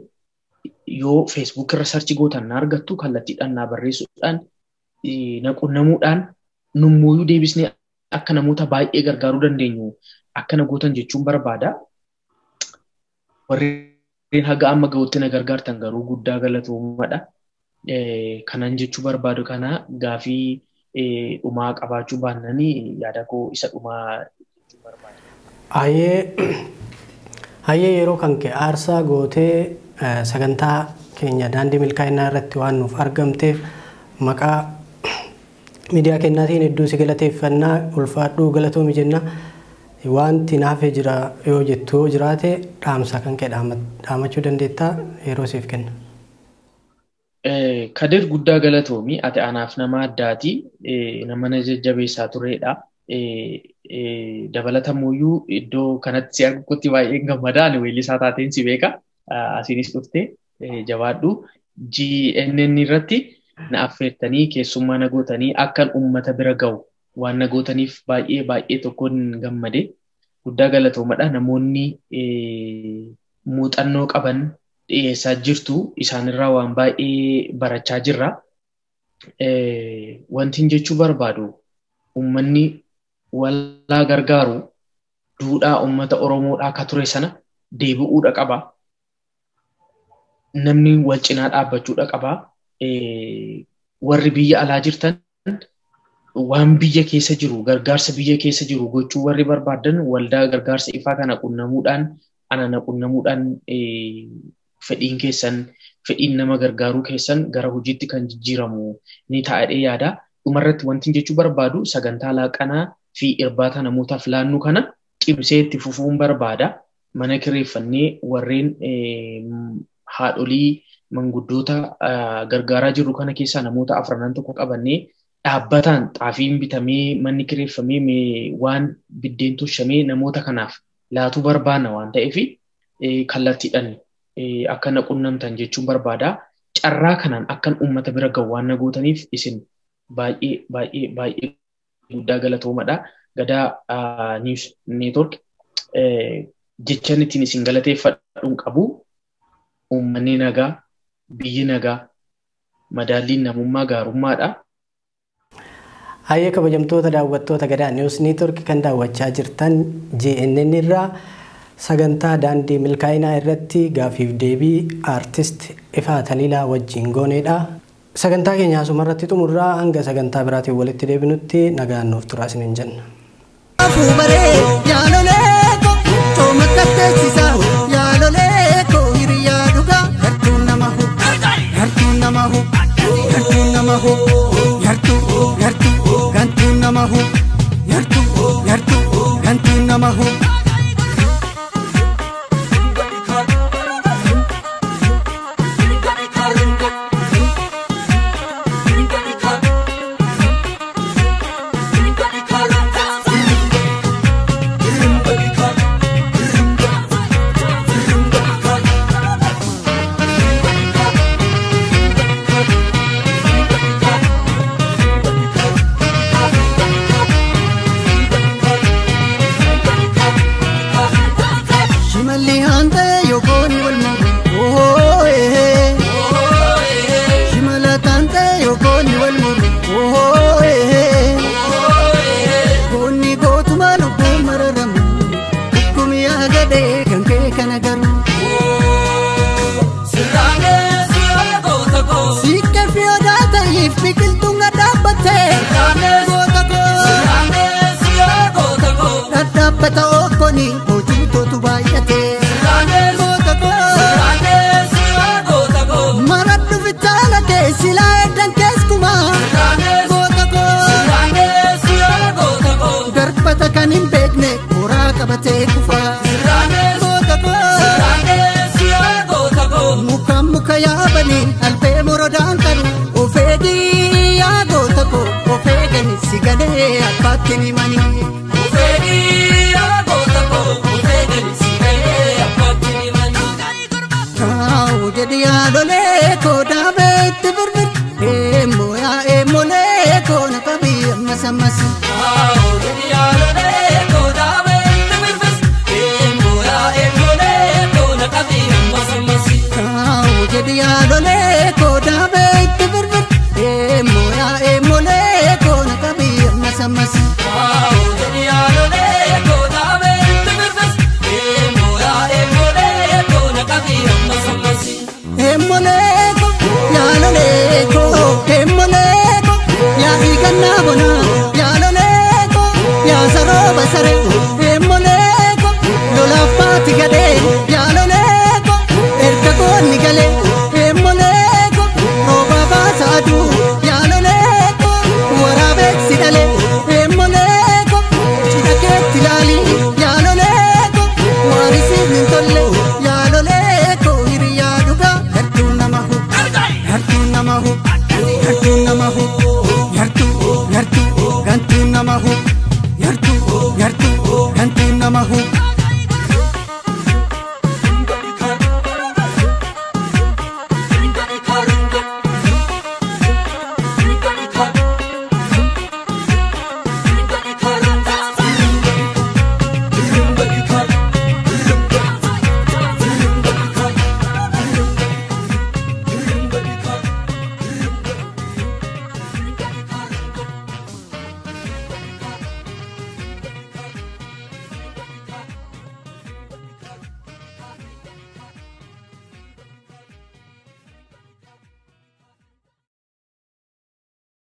yoo Facebook irra sarchi gootan na argattu kallattiidhaan na barreessuudhaan na qunnamuudhaan nummooyyuu deebisnee akka namoota baay'ee gargaaruu dandeenyu akka na gootan jechuun barbaada. Warreen haga amma ga'utti na gargaartan garuu guddaa galatoomaadha. Kanan jechuu barbaadu kana gaafii dhumaa qabaachuu baannanii yaada koo isa dhumaa barbaada. Hayyee yeroo kan kee aarsaa gootee sagantaa keenya daandii milkaa'inaa irratti waan nuuf argamteef maqaa miidiyaa kennaatiin hedduu si galateeffannaa ulfaadhuu galatoomi jenna. Wanti naafee jira yoo jettu jiraate dhaamsa kan kee dhaamachuu dandeettaa yeroo siif kenna. Kadir guddaa galatoomi ati anaaf nama addaati nama na jajjabeessaa turedha. Dabalatamooyyuu iddoo kanatti si arguutti baay'ee gammadaan weellisaa taateen si beeka. Asiinis dhuftee jabaadhu GNN irratti na affeertanii keessummaa na gootanii akkan uummata bira ga'u waan na gootaniif baay'ee tokkoon gammade guddaa galatoomadha. Namoonni muuxannoo qaban dhiyeessaa jirtu isaanirraa waan baay'ee barachaa jirra. Wantiin jechuu barbaadu uummanni walaa gargaaru duudhaa uummata Oromoodhaa akka ture sana deebi'uudha qaba. Namni wal cinaa dhaabbachuudha qaba. Warri biyya alaa jirtan waan biyya keessa jiru gargaarsa biyya keessa jiru gochuu warri barbaadan waldaa gargaarsa ifaa kana qunnamuudhaan anana qunnamuudhaan fedhiin keessan fedhiin nama gargaaruu keessan gara hojiitti kan jijjiiramu ni ta'adhee yaada. Dhumarratti wanti jechuu barbaadu sagantaa laaqanaa fi irbaata namootaaf laannu kana cimsee itti fufuun barbaada. Mana kireeffannee warreen haadholii manguddoota gargaaraa jiru kana keessaa namoota afranan tokko qabannee dhaabbataan xaafiin bitamee manni kireeffamee waan biddeen toshamee namoota kanaaf laatuu barbaanna waan ta'eef kallattiidhaan akka na qunnamtan jechuun barbaada. Carraa kanaan akkan uummata bira ga'u waan na gootaniif isin baay'ee guddaa galatoomadha. Gadaa News Network jechaan ittiin isin galateeffadhuun qabu uummanni nagaa biyyi nagaa madaalliin namummaa gaarummaadha. Hayyee kabajamtoota daawwattoota Gadaa News Network kan daawwachaa jirtan GNN irraa sagantaa daandii milkaa'inaa irratti gaafiif deebii aartist Ifaa Taliilaa wajjin gooneedha. Sagantaa keenya asuma irratti xumurraa hanga sagantaa biraatiin walitti deebinutti nagaan nuuf turaa isiniin jenna. Emoleko, ya igana sareen